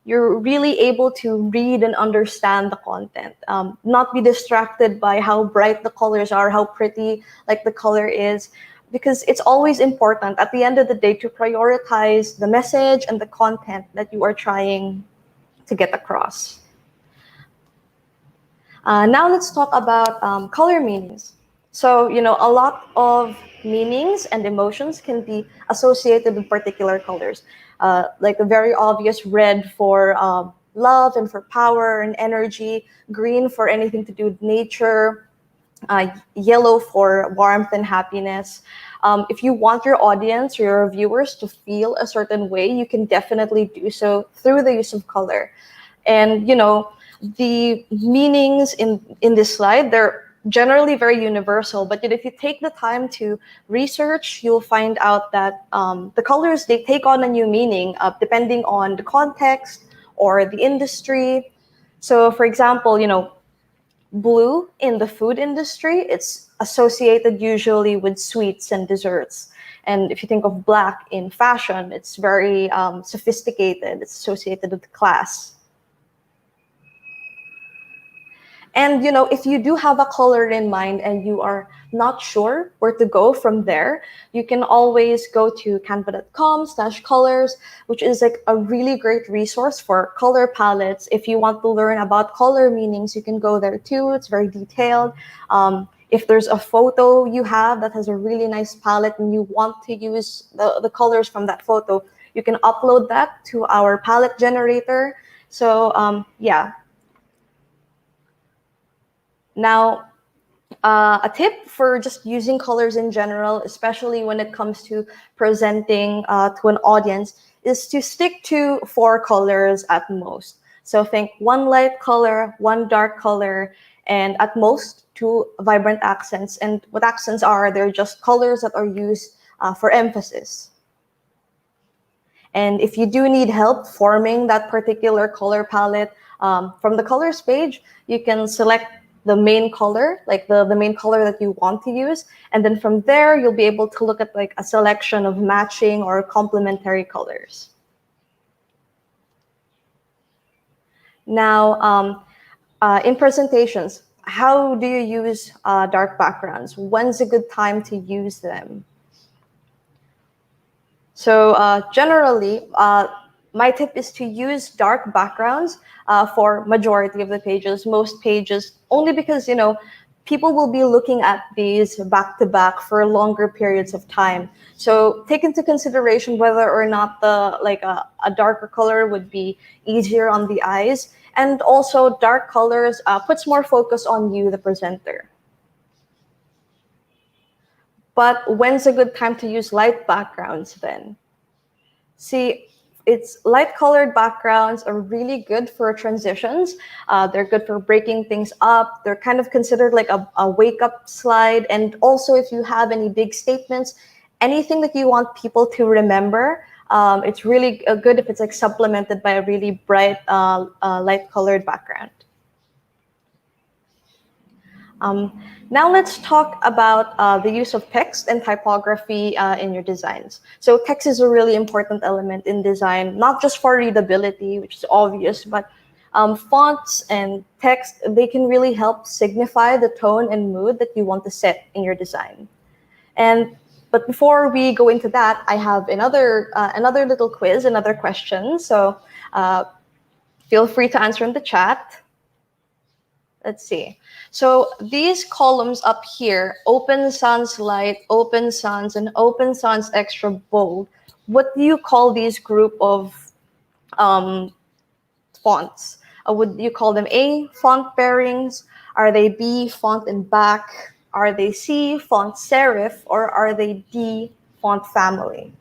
you're really able to read and understand the content, not be distracted by how bright the colors are, how pretty like the color is, because it's always important at the end of the day to prioritize the message and the content that you are trying to get across. Now let's talk about color meanings. So, a lot of meanings and emotions can be associated with particular colors. Like the very obvious red for love and for power and energy, green for anything to do with nature, yellow for warmth and happiness. If you want your audience or your viewers to feel a certain way, you can definitely do so through the use of color. And, the meanings in this slide, they're generally very universal, but if you take the time to research, you'll find out that the colors, they take on a new meaning depending on the context or the industry. So for example, blue in the food industry, it's associated usually with sweets and desserts. And if you think of black in fashion, it's very sophisticated. It's associated with class. And if you do have a color in mind and you are not sure where to go from there, you can always go to canva.com/colors, which is like a really great resource for color palettes. If you want to learn about color meanings, you can go there too. It's very detailed. If there's a photo you have that has a really nice palette and you want to use the colors from that photo, you can upload that to our palette generator. So yeah. Now, a tip for just using colors in general, especially when it comes to presenting to an audience, is to stick to 4 colors at most. So think 1 light color, 1 dark color, and at most 2 vibrant accents. And what accents are, they're just colors that are used for emphasis. And if you do need help forming that particular color palette, from the colors page, you can select the main color, like the main color that you want to use. And then from there, you'll be able to look at like a selection of matching or complementary colors. Now, in presentations, how do you use dark backgrounds? When's a good time to use them? So generally, my tip is to use dark backgrounds for majority of the pages, most pages, only because, people will be looking at these back to back for longer periods of time. So take into consideration whether or not a darker color would be easier on the eyes. And also dark colors puts more focus on you, the presenter. But when's a good time to use light backgrounds then? See, it's light colored backgrounds are really good for transitions. They're good for breaking things up. They're kind of considered like a wake up slide. And also if you have any big statements, anything that you want people to remember, it's really good if it's like supplemented by a really bright light colored background. Now let's talk about the use of text and typography in your designs. So text is a really important element in design, not just for readability, which is obvious, but fonts and text, they can really help signify the tone and mood that you want to set in your design. But before we go into that, I have another little quiz, another question. So feel free to answer in the chat. Let's see. So these columns up here, open sans light, open sans, and open sans extra bold, what do you call these group of fonts? Would you call them A, font pairings? Are they B, font in back? Are they C, font serif? Or are they D, font family?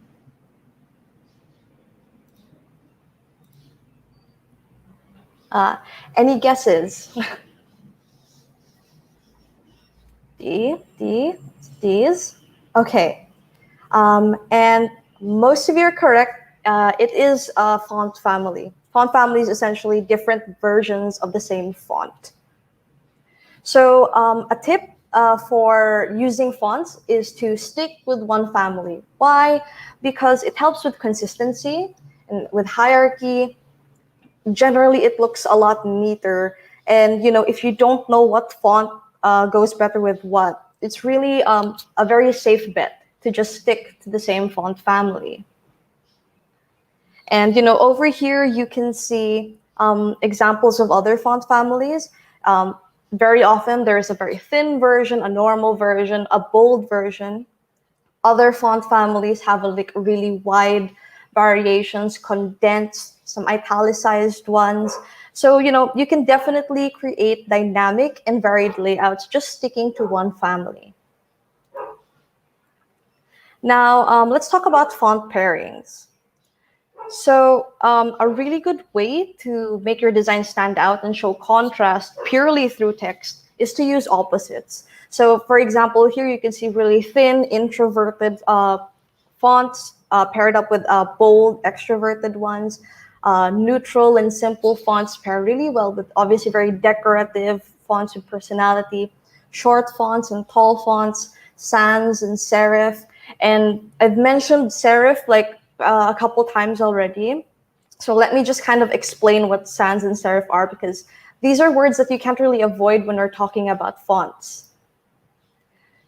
Any guesses? D's. Okay. And most of you are correct. It is a font family. Font family is essentially different versions of the same font. So a tip for using fonts is to stick with one family. Why? Because it helps with consistency and with hierarchy. Generally, it looks a lot neater. And if you don't know what font goes better with what, it's really a very safe bet to just stick to the same font family. And over here you can see examples of other font families. Very often there's a very thin version, a normal version, a bold version. Other font families have really wide variations, condensed, some italicized ones. So, you can definitely create dynamic and varied layouts just sticking to one family. Now, let's talk about font pairings. So a really good way to make your design stand out and show contrast purely through text is to use opposites. So for example, here you can see really thin, introverted fonts paired up with bold, extroverted ones. Neutral and simple fonts pair really well with obviously very decorative fonts with personality. Short fonts and tall fonts, sans and serif. And I've mentioned serif like a couple times already. So let me just kind of explain what sans and serif are, because these are words that you can't really avoid when we're talking about fonts.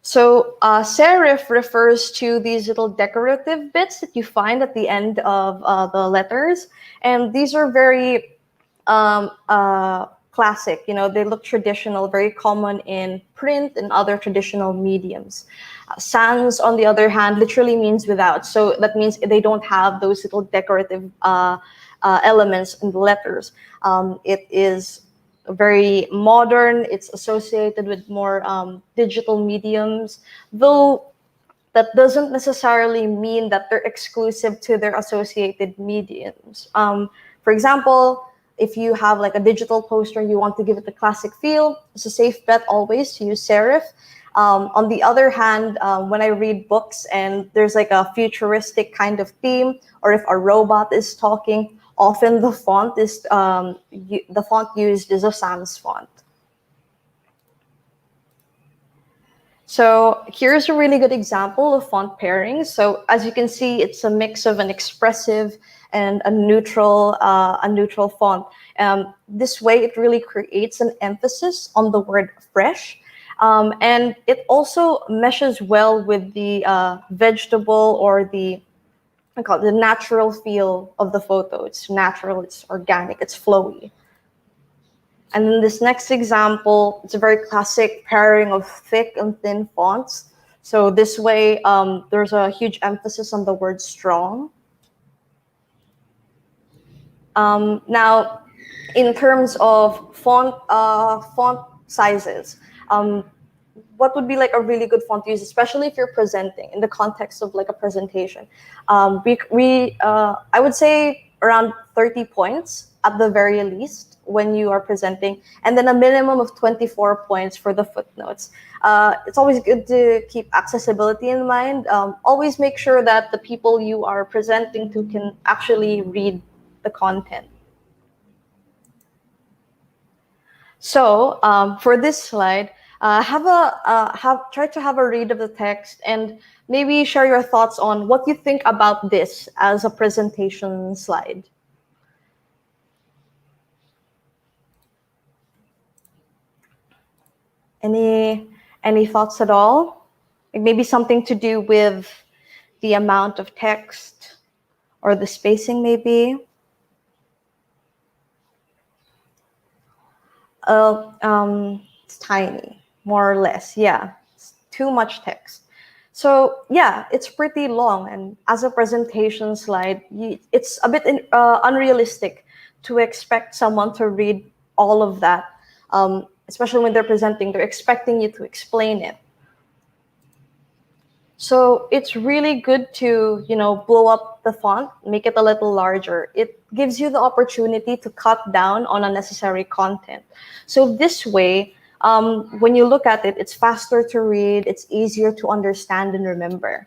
So serif refers to these little decorative bits that you find at the end of the letters. And these are very classic, you know, they look traditional, very common in print and other traditional mediums. Sans, on the other hand, literally means without. So that means they don't have those little decorative elements in the letters. It is very modern. It's associated with more digital mediums, though that doesn't necessarily mean that they're exclusive to their associated mediums. For example, if you have like a digital poster and you want to give it a classic feel, it's a safe bet always to use serif. On the other hand, when I read books and there's like a futuristic kind of theme, or if a robot is talking, often the font used is a sans font. So here's a really good example of font pairing. So as you can see, it's a mix of an expressive and a neutral font. This way, it really creates an emphasis on the word fresh. And it also meshes well with the vegetable or the natural feel of the photo. It's natural, it's organic, it's flowy. And then this next example, it's a very classic pairing of thick and thin fonts. So this way, there's a huge emphasis on the word strong. Now, in terms of font sizes, what would be like a really good font to use, especially if you're presenting in the context of like a presentation? I would say around 30 points at the very least when you are presenting, and then a minimum of 24 points for the footnotes. It's always good to keep accessibility in mind. Always make sure that the people you are presenting to can actually read the content. So for this slide, try to have a read of the text and maybe share your thoughts on what you think about this as a presentation slide. Any thoughts at all? Like maybe something to do with the amount of text or the spacing maybe? It's tiny, more or less. Yeah, it's too much text. So yeah, it's pretty long, and as a presentation slide, it's a bit unrealistic to expect someone to read all of that, especially when they're presenting. They're expecting you to explain it. So it's really good to, blow up the font, make it a little larger. It gives you the opportunity to cut down on unnecessary content. So this way, when you look at it, it's faster to read, it's easier to understand and remember.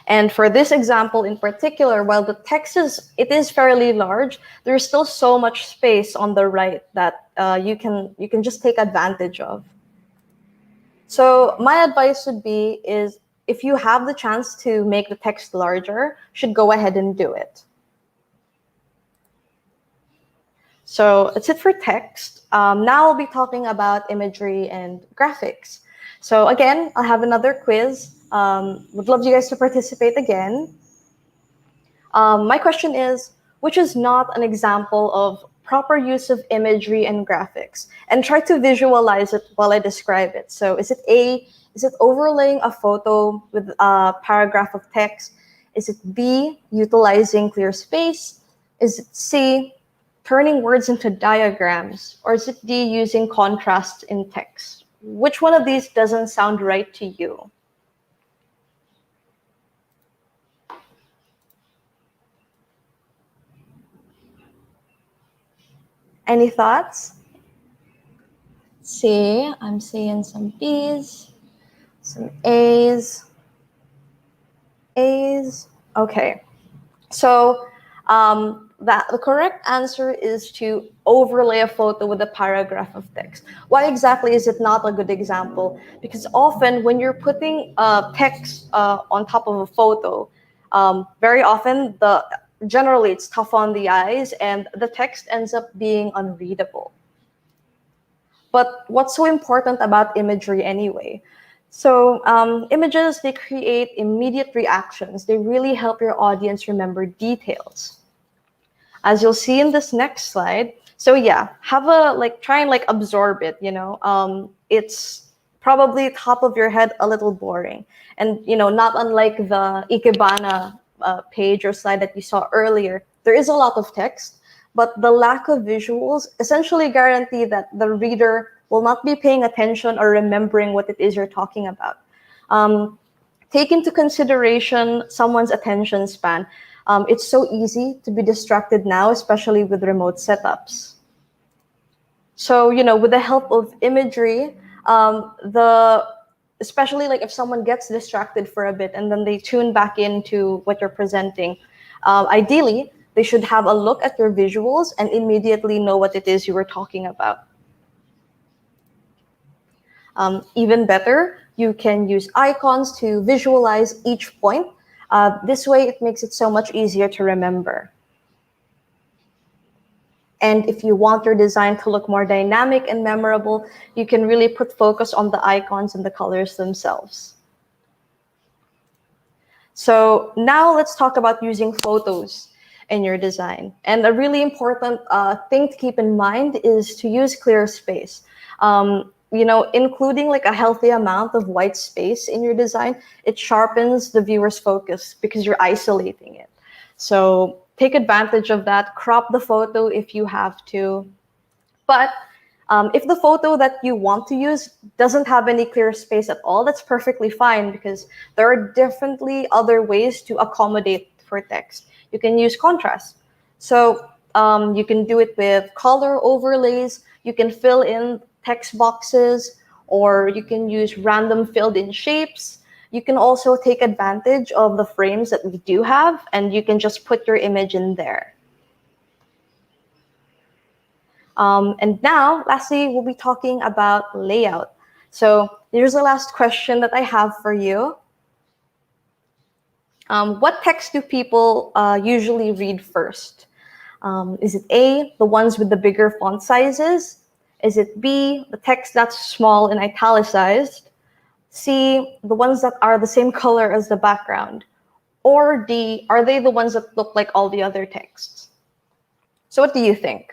And for this example in particular, while the text is fairly large, there's still so much space on the right that you can just take advantage of. So my advice would be is if you have the chance to make the text larger, you should go ahead and do it. So that's it for text. Now I'll be talking about imagery and graphics. So again, I'll have another quiz. Would love you guys to participate again. My question is, which is not an example of proper use of imagery and graphics? And try to visualize it while I describe it. So is it A, is it overlaying a photo with a paragraph of text? Is it B, utilizing clear space? Is it C, turning words into diagrams? Or is it D, using contrast in text? Which one of these doesn't sound right to you? Any thoughts? See, I'm seeing some B's, some A's. Okay. So the correct answer is to overlay a photo with a paragraph of text. Why exactly is it not a good example? Because often when you're putting text on top of a photo, very often generally it's tough on the eyes and the text ends up being unreadable. But what's so important about imagery anyway? So images, they create immediate reactions. They really help your audience remember details. As you'll see in this next slide. So yeah, try and absorb it, it's probably top of your head a little boring. And, not unlike the Ikebana page or slide that you saw earlier, there is a lot of text, but the lack of visuals essentially guarantee that the reader will not be paying attention or remembering what it is you're talking about. Take into consideration someone's attention span. It's so easy to be distracted now, especially with remote setups. So, with the help of imagery, especially if someone gets distracted for a bit and then they tune back into what you're presenting, ideally, they should have a look at your visuals and immediately know what it is you were talking about. Even better, you can use icons to visualize each point. This way, it makes it so much easier to remember. And if you want your design to look more dynamic and memorable, you can really put focus on the icons and the colors themselves. So now let's talk about using photos in your design. And a really important thing to keep in mind is to use clear space. Including a healthy amount of white space in your design, it sharpens the viewer's focus because you're isolating it. So take advantage of that, crop the photo if you have to. But if the photo that you want to use doesn't have any clear space at all, that's perfectly fine because there are definitely other ways to accommodate for text. You can use contrast. So you can do it with color overlays. You can fill in text boxes, or you can use random filled in shapes. You can also take advantage of the frames that we do have, and you can just put your image in there. And now, lastly, we'll be talking about layout. So here's the last question that I have for you. What text do people usually read first? Is it A, the ones with the bigger font sizes? Is it B, the text that's small and italicized? C, the ones that are the same color as the background? Or D, are they the ones that look like all the other texts? So what do you think?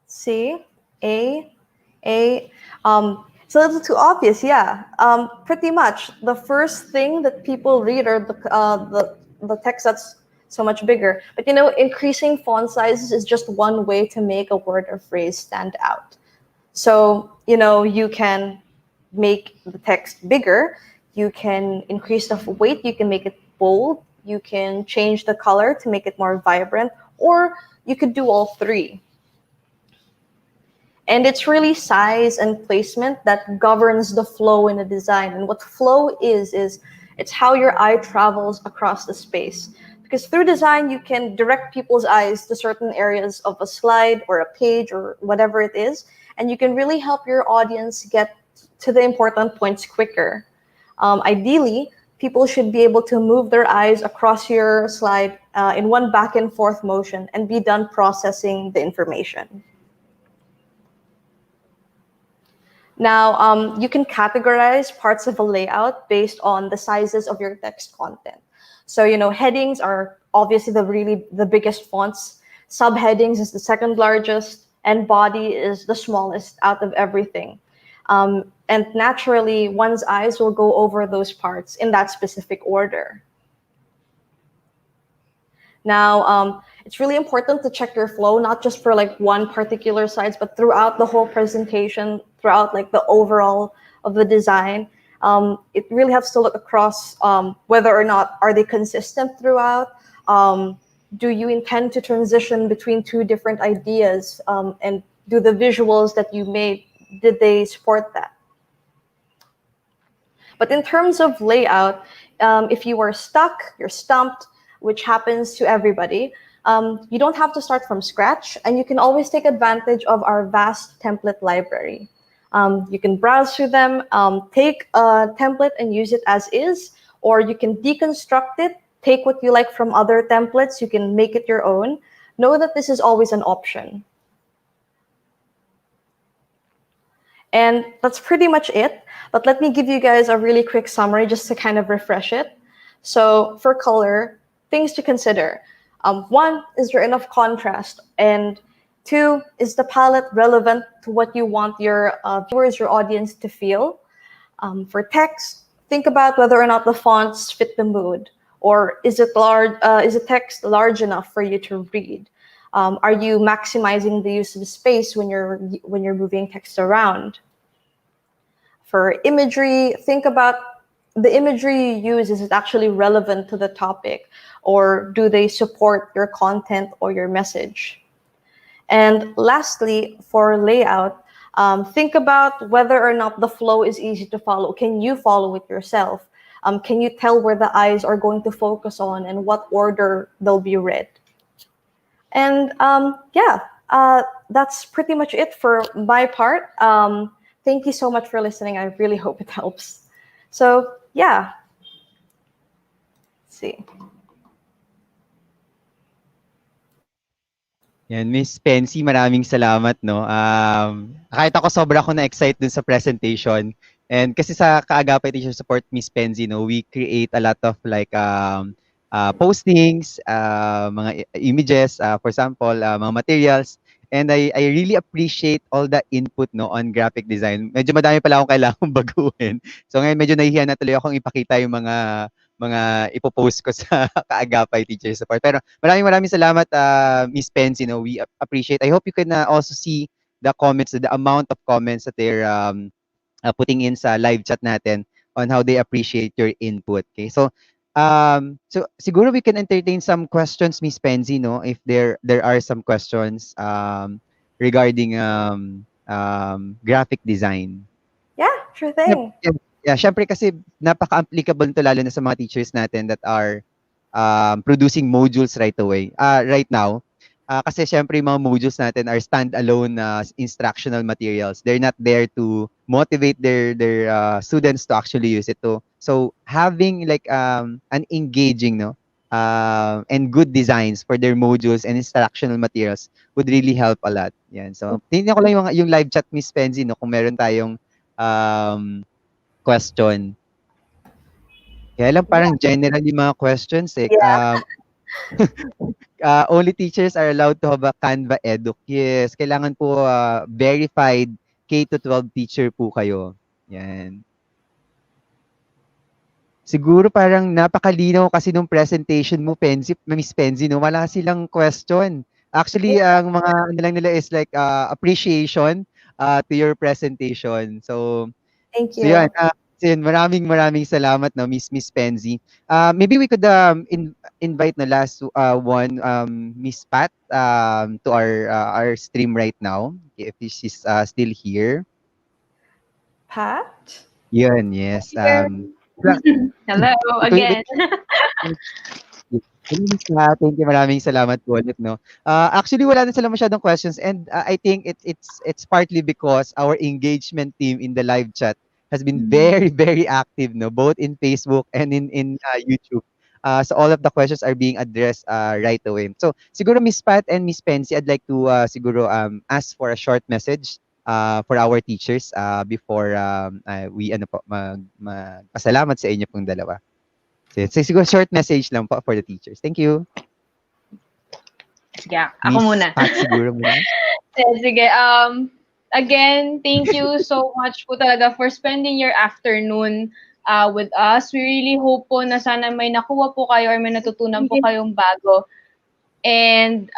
C, A. So that's too obvious, yeah. Pretty much the first thing that people read are the text that's so much bigger. But increasing font sizes is just one way to make a word or phrase stand out. So, you can make the text bigger, you can increase the weight, you can make it bold, you can change the color to make it more vibrant, or you could do all three. And it's really size and placement that governs the flow in a design. And what flow is it's how your eye travels across the space. Because through design, you can direct people's eyes to certain areas of a slide or a page or whatever it is. And you can really help your audience get to the important points quicker. Ideally, people should be able to move their eyes across your slide in one back and forth motion and be done processing the information. Now, you can categorize parts of a layout based on the sizes of your text content. So, headings are obviously the biggest fonts. Subheadings is the second largest, and body is the smallest out of everything. And naturally, one's eyes will go over those parts in that specific order. Now, it's really important to check your flow, not just for one particular slides, but throughout the whole presentation, throughout the overall of the design. It really has to look across whether or not are they consistent throughout. Do you intend to transition between two different ideas? And do the visuals that you made, did they support that? But in terms of layout, if you are stuck, you're stumped, which happens to everybody, you don't have to start from scratch, and you can always take advantage of our vast template library. You can browse through them, take a template and use it as is, or you can deconstruct it, take what you like from other templates, you can make it your own. Know that this is always an option. And that's pretty much it. But let me give you guys a really quick summary just to kind of refresh it. So for color, things to consider. One, is there enough contrast? And two, is the palette relevant to what you want your viewers, your audience to feel? For text, think about whether or not the fonts fit the mood. Or is it large? Is the text large enough for you to read? Are you maximizing the use of space when you're moving text around? For imagery, think about the imagery you use. Is it actually relevant to the topic, or do they support your content or your message? And lastly, for layout, think about whether or not the flow is easy to follow. Can you follow it yourself? Can you tell where the eyes are going to focus on and what order they'll be read? And that's pretty much it for my part. Thank you so much for listening. I really hope it helps. So yeah, let's see. Yan, Miss Pensy, maraming salamat, no? Kahit ako sobra ako na-excite dun sa presentation. And kasi sa Kaagapay Teacher Support, Miss Pensy, no, we create a lot of like postings, mga images, for example, mga materials. And I really appreciate all the input, no, on graphic design. Medyo madami pala akong kailangang baguhin. So ngayon medyo nahihiya na tuloy akong ipakita yung mga ipopost ko sa Kaagapay Teacher Support. Pero maraming salamat, Miss Pensy. No? We appreciate. I hope you can also see the comments, the amount of comments that they're putting in sa live chat natin on how they appreciate your input. Okay, so siguro we can entertain some questions, Miss Pensy, no? If there are some questions regarding graphic design. Yeah, sure thing. Yeah, syempre kasi napaka-applicable nito lalo na sa mga teachers natin that are producing modules right now. Kasi syempre yung mga modules natin are standalone instructional materials. They're not there to motivate their students to actually use it to. So having like an engaging and good designs for their modules and instructional materials would really help a lot. Yan. So tingnan ko lang yung live chat, Miss Pensy, no, kung meron tayong question. Kaya lang parang general yung mga questions eh. Yeah. Only teachers are allowed to have a Canva Educ. Yes, kailangan po verified K-12 teacher po kayo. Yan. Siguro parang napakalinaw kasi nung presentation mo, Miss Pensy, no? Wala silang question. Actually, ang mga ano lang nila is like appreciation to your presentation. So, thank you. So yan, maraming salamat, no, Miss Pensy. Maybe we could invite the last one, Miss Pat, to our stream right now, if she's still here. Pat? Yun, yes. Hello again. Thank you, maraming salamat po ulit, no. Actually, wala na sila masyadong questions, and I think it's partly because our engagement team in the live chat has been very active, no, both in Facebook and in YouTube. So all of the questions are being addressed right away. So siguro Miss Pat and Miss Pensy, I'd like to siguro ask for a short message for our teachers before we magpasalamat sa inyo pong dalawa. So siguro short message lang po for the teachers. Thank you. Yeah, ako muna. Pat, siguro muna. Sige, again, thank you so much po talaga for spending your afternoon with us. We really hope po na sana may nakuha po kayo or may natutunan po kayong bago. And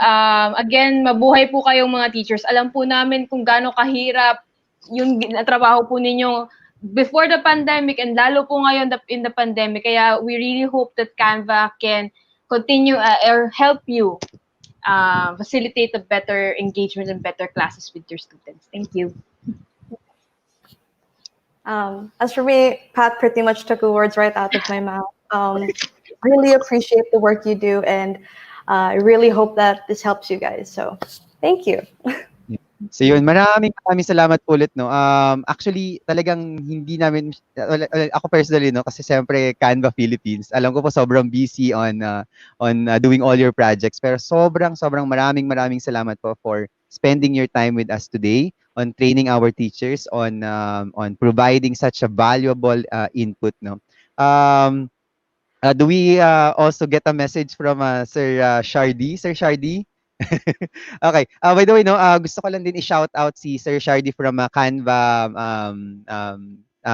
again, mabuhay po kayong mga teachers. Alam po namin kung gaano kahirap yung trabaho po ninyo before the pandemic and lalo po ngayon in the pandemic. Kaya we really hope that Canva can continue or help you facilitate a better engagement and better classes with your students. Thank you. As for me, Pat pretty much took the words right out of my mouth. Really appreciate the work you do, and I really hope that this helps you guys. So, thank you. So yun, maraming salamat po ulit 'no. Actually talagang hindi namin ako personally 'no, kasi siyempre Canva Philippines, alam ko po sobrang busy on doing all your projects. Pero sobrang maraming salamat po for spending your time with us today, on training our teachers, on providing such a valuable input 'no. Um, do we also get a message from Sir Shardy? Sir Shardy? Okay. By the way, no, gusto ko lang din i-shout out si Sir Shardy from Canva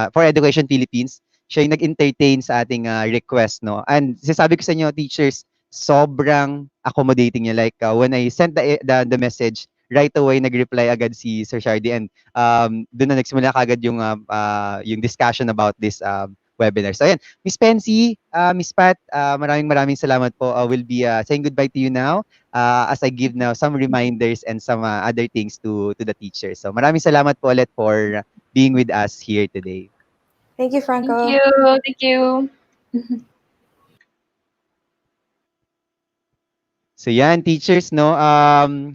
for Education Philippines. Siya yung nag-entertain sa ating request, no? And sinasabi ko sa inyo, teachers, sobrang accommodating niya. Like, when I sent the message, right away, nag-reply agad si Sir Shardy. And doon na nagsimula kagad yung discussion about this webinar. So, ayan. Miss Pensy, Miss Pat, maraming salamat po. We'll be saying goodbye to you now, as I give now some reminders and some other things to the teachers. So maraming salamat po ulit for being with us here today. Thank you, Franco. Thank you. Thank you. So yan, teachers, no?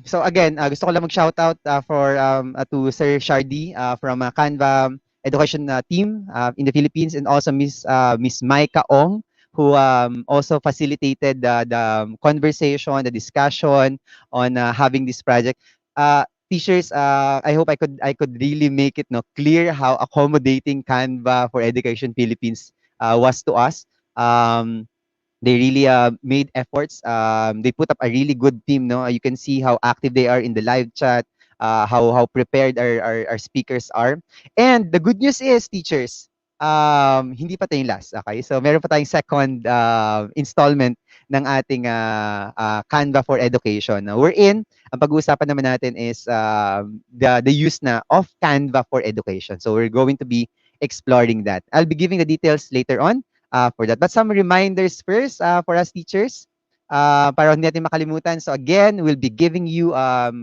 So again, gusto ko lang mag-shoutout to Sir Shardy from Canva Education team in the Philippines, and also Miss Maika Ong, who also facilitated the conversation, the discussion on having this project. Teachers, I hope I could really make it clear how accommodating Canva for Education Philippines was to us. They really made efforts. They put up a really good team. No, you can see how active they are in the live chat. How prepared our speakers are. And the good news is, teachers, hindi pa tayo last. Okay, so meron pa tayong second installment ng ating Canva for Education. Now, ang pag-uusapan naman natin is the use na of Canva for Education. So we're going to be exploring that. I'll be giving the details later on for that. But some reminders first for us teachers, para hindi natin makalimutan. So again, we'll be giving you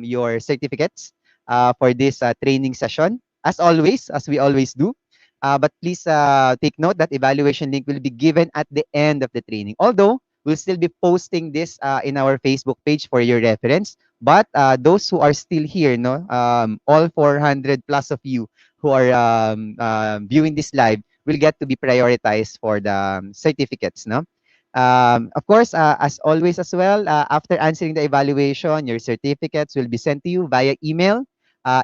your certificates for this training session, as always, as we always do. But please take note that evaluation link will be given at the end of the training. Although, we'll still be posting this in our Facebook page for your reference. But those who are still here, no, all 400 plus of you who are viewing this live, will get to be prioritized for the certificates, no? Of course, as always as well, after answering the evaluation, your certificates will be sent to you via email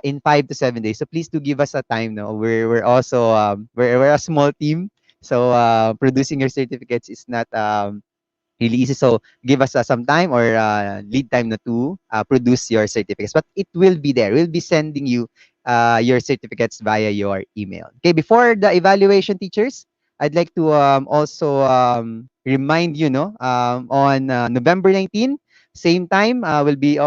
in 5 to 7 days. So please do give us a time, no? We're also we're a small team, so producing your certificates is not really easy. So give us some time or lead time to produce your certificates. But it will be there. We'll be sending you your certificates via your email. Okay, before the evaluation, teachers, I'd like to also remind you, no, on November 19, same time, we'll be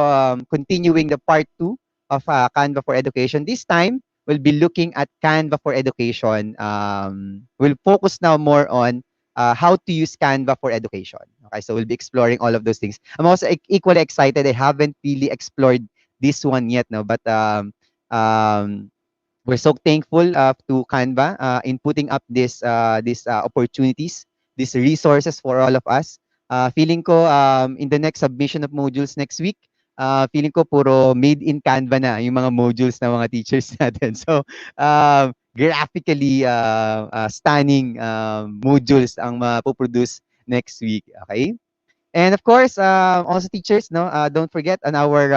continuing the part 2 of Canva for Education. This time, we'll be looking at Canva for Education. We'll focus now more on how to use Canva for education. Okay, so we'll be exploring all of those things. I'm also equally excited. I haven't really explored this one yet, no, but we're so thankful to Canva in putting up these opportunities, these resources for all of us. Feeling ko in the next submission of modules next week, feeling ko puro made in Canva na yung mga modules ng mga teachers natin. So, graphically stunning modules ang mapoproduce next week. Okay? And of course, also teachers, no, don't forget on our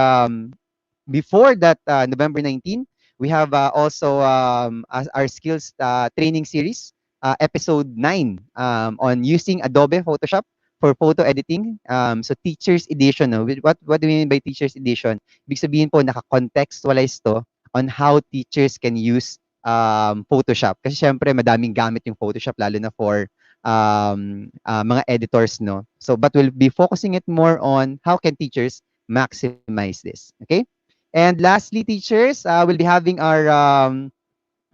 before that November 19, we have also our skills training series, episode 9 on using Adobe Photoshop for photo editing. So teachers edition, no? What do we mean by teachers edition? Ibig sabihin po, naka-contextualize to on how teachers can use Photoshop. Kasi syempre, madaming gamit yung Photoshop, lalo na for mga editors, no? So, but we'll be focusing it more on how can teachers maximize this, okay? And lastly, teachers, we'll be having our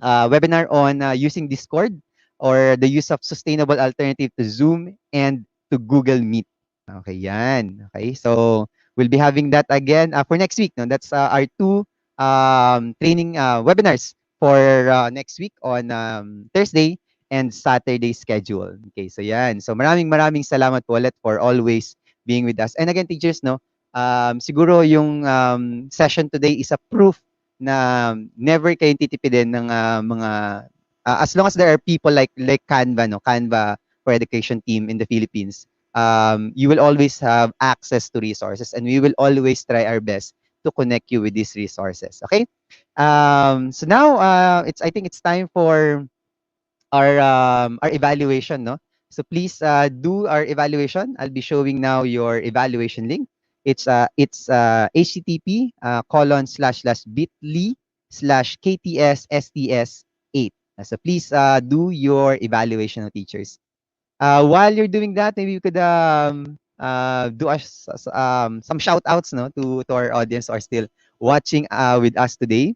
webinar on using Discord, or the use of sustainable alternative to Zoom and to Google Meet. Okay, yan. Okay, so we'll be having that again for next week. No? That's our two training webinars for next week on Thursday and Saturday schedule. Okay, so yan. So maraming salamat po ulit for always being with us. And again, teachers, no, siguro yung session today is a proof na never kayong titipidin ng mga as long as there are people like Canva, no, Canva for Education team in the Philippines, you will always have access to resources, and we will always try our best to connect you with these resources. Okay. So now I think it's time for our evaluation, no? So please do our evaluation. I'll be showing now your evaluation link. It's http colon slash slash bit.ly slash KTS 8. So please do your evaluation of teachers. While you're doing that, maybe you could do us some shout outs, no, to our audience who are still watching with us today.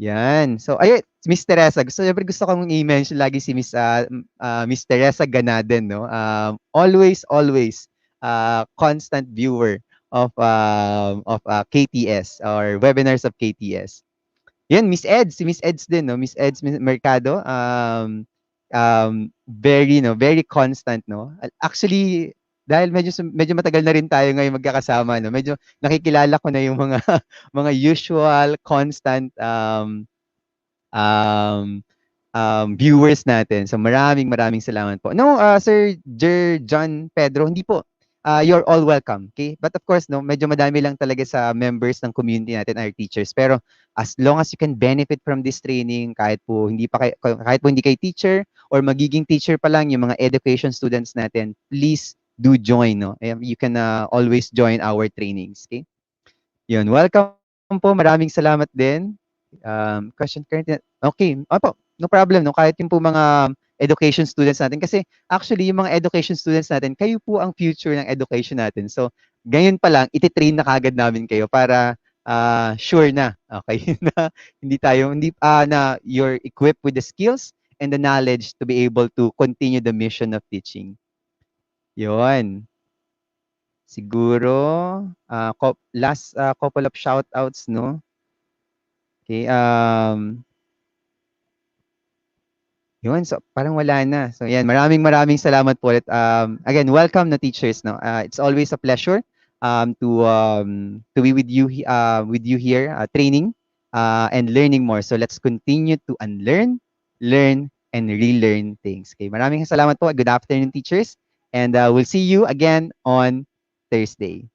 Yan. So, ayun, Miss Teresa. Siyempre gusto kong i-mention lagi si Miss Teresa Ganaden, no? Always constant viewer of KTS or webinars of KTS. Yan, si Miss Eds din, no? Miss Eds Mercado, very constant, no? Actually, dahil medyo matagal na rin tayo ngayon magkakasama, no? Medyo nakikilala ko na yung mga mga usual constant um, viewers natin. So maraming salamat po. No, Sir John Pedro, hindi po. You're all welcome. Okay? But of course, no, medyo madami lang talaga sa members ng community natin, our teachers. Pero as long as you can benefit from this training, kahit po hindi kayo teacher or magiging teacher pa lang yung mga education students natin, please do join, no. You can always join our trainings, okay? Yun, welcome po. Maraming salamat din. Question currently. Okay, opo, no problem, no. Kahit yung po mga education students natin kasi actually yung mga education students natin, kayo po ang future ng education natin. So, ngayon pa lang iti-train na kagad namin kayo para sure na, okay, na na you're equipped with the skills and the knowledge to be able to continue the mission of teaching. Yun. Siguro last couple of shout outs, no. Okay, yun, so parang wala na. So yan, maraming salamat po ulit. Again, welcome na teachers, no. It's always a pleasure to be with you here training and learning more. So let's continue to unlearn, learn and relearn things. Okay, maraming salamat po. Good afternoon teachers, and we'll see you again on Thursday.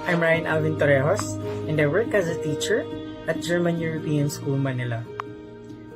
I'm Ryan Alvin Torrejos, and I work as a teacher at German European School, Manila.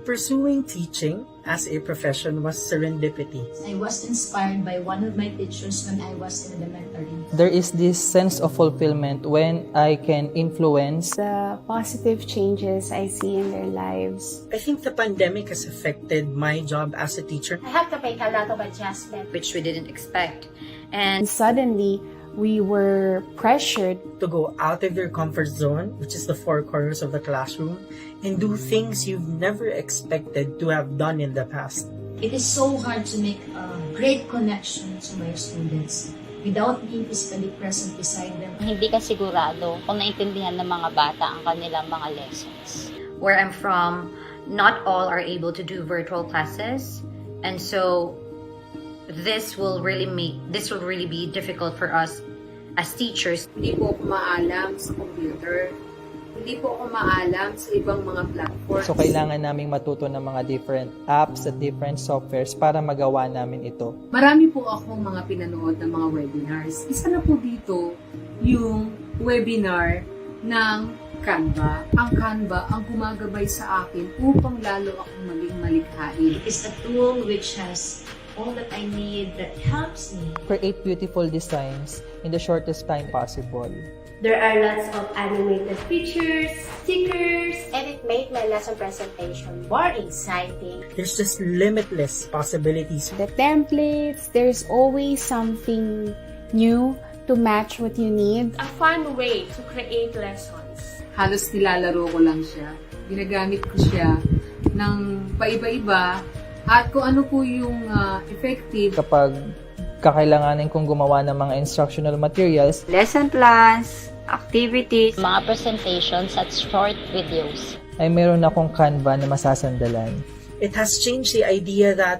Pursuing teaching as a profession was serendipity. I was inspired by one of my teachers when I was in elementary. There is this sense of fulfillment when I can influence The positive changes I see in their lives. I think the pandemic has affected my job as a teacher. I have to make a lot of adjustments. which we didn't expect. And And suddenly, we were pressured To go out of your comfort zone, which is the four corners of the classroom, and do things you've never expected to have done in the past. It is so hard to make a great connection to my students without being physically present beside them. Hindi ka sigurado kung naintindihan ng mga bata ang kanilang mga lessons. where I'm from, not all are able to do virtual classes. And so this will really be difficult for us as teachers. Hindi po ako maalam sa computer. Hindi po ako maalam sa ibang mga platforms. So, kailangan naming matuto ng mga different apps at different softwares para magawa namin ito. Marami po akong mga pinanood ng mga webinars. Isa na po dito yung webinar ng Canva. Ang Canva ang gumagabay sa akin upang lalo akong maging malikhain. It's a tool which has all that I need, that helps me. Create beautiful designs in the shortest time possible. There are lots of animated pictures, stickers, and it made my lesson presentation more exciting. There's just limitless possibilities. the templates. There's always something new to match what you need. A fun way to create lessons. Halos nilalaro ko lang siya. Ginagamit ko siya ng paiba-iba at kung ano po yung effective. Kapag kakailanganin kong gumawa ng mga instructional materials, lesson plans, activities, Mga presentations at short videos. ay meron akong Canva na masasandalan. It has changed the idea that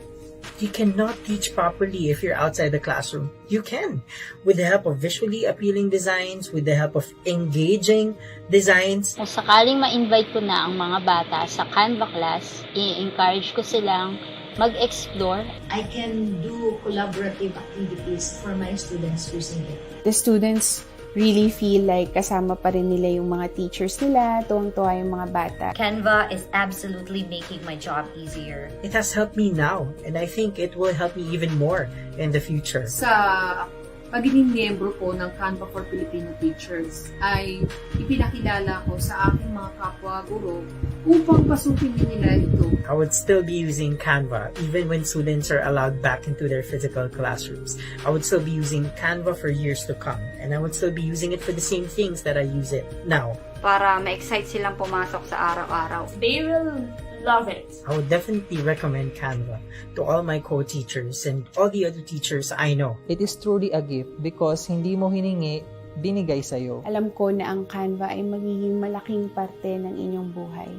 you cannot teach properly if you're outside the classroom. You can, with the help of visually appealing designs, with the help of engaging designs. Kung sakaling ma-invite ko na ang mga bata sa Canva class, i-encourage ko silang mag-explore. I can do collaborative activities for my students using it. The students really feel like kasama pa rin nila yung mga teachers nila, tuwang-tuwa yung mga bata. Canva is absolutely making my job easier. It has helped me now, and I think it will help me even more in the future. Sa pagiging miyembro ko ng Canva for Filipino Teachers ay ipinakilala ko sa aking mga kapwa-guro upang pasukin din nila ito. I would still be using Canva even when students are allowed back into their physical classrooms. I would still be using Canva for years to come, and I would still be using it for the same things that I use it now. para ma-excite silang pumasok sa araw-araw. They will love it. I would definitely recommend Canva to all my co-teachers and all the other teachers I know. It is truly a gift because hindi mo hiningi, binigay sa'yo. Alam ko na ang Canva ay magiging malaking parte ng inyong buhay.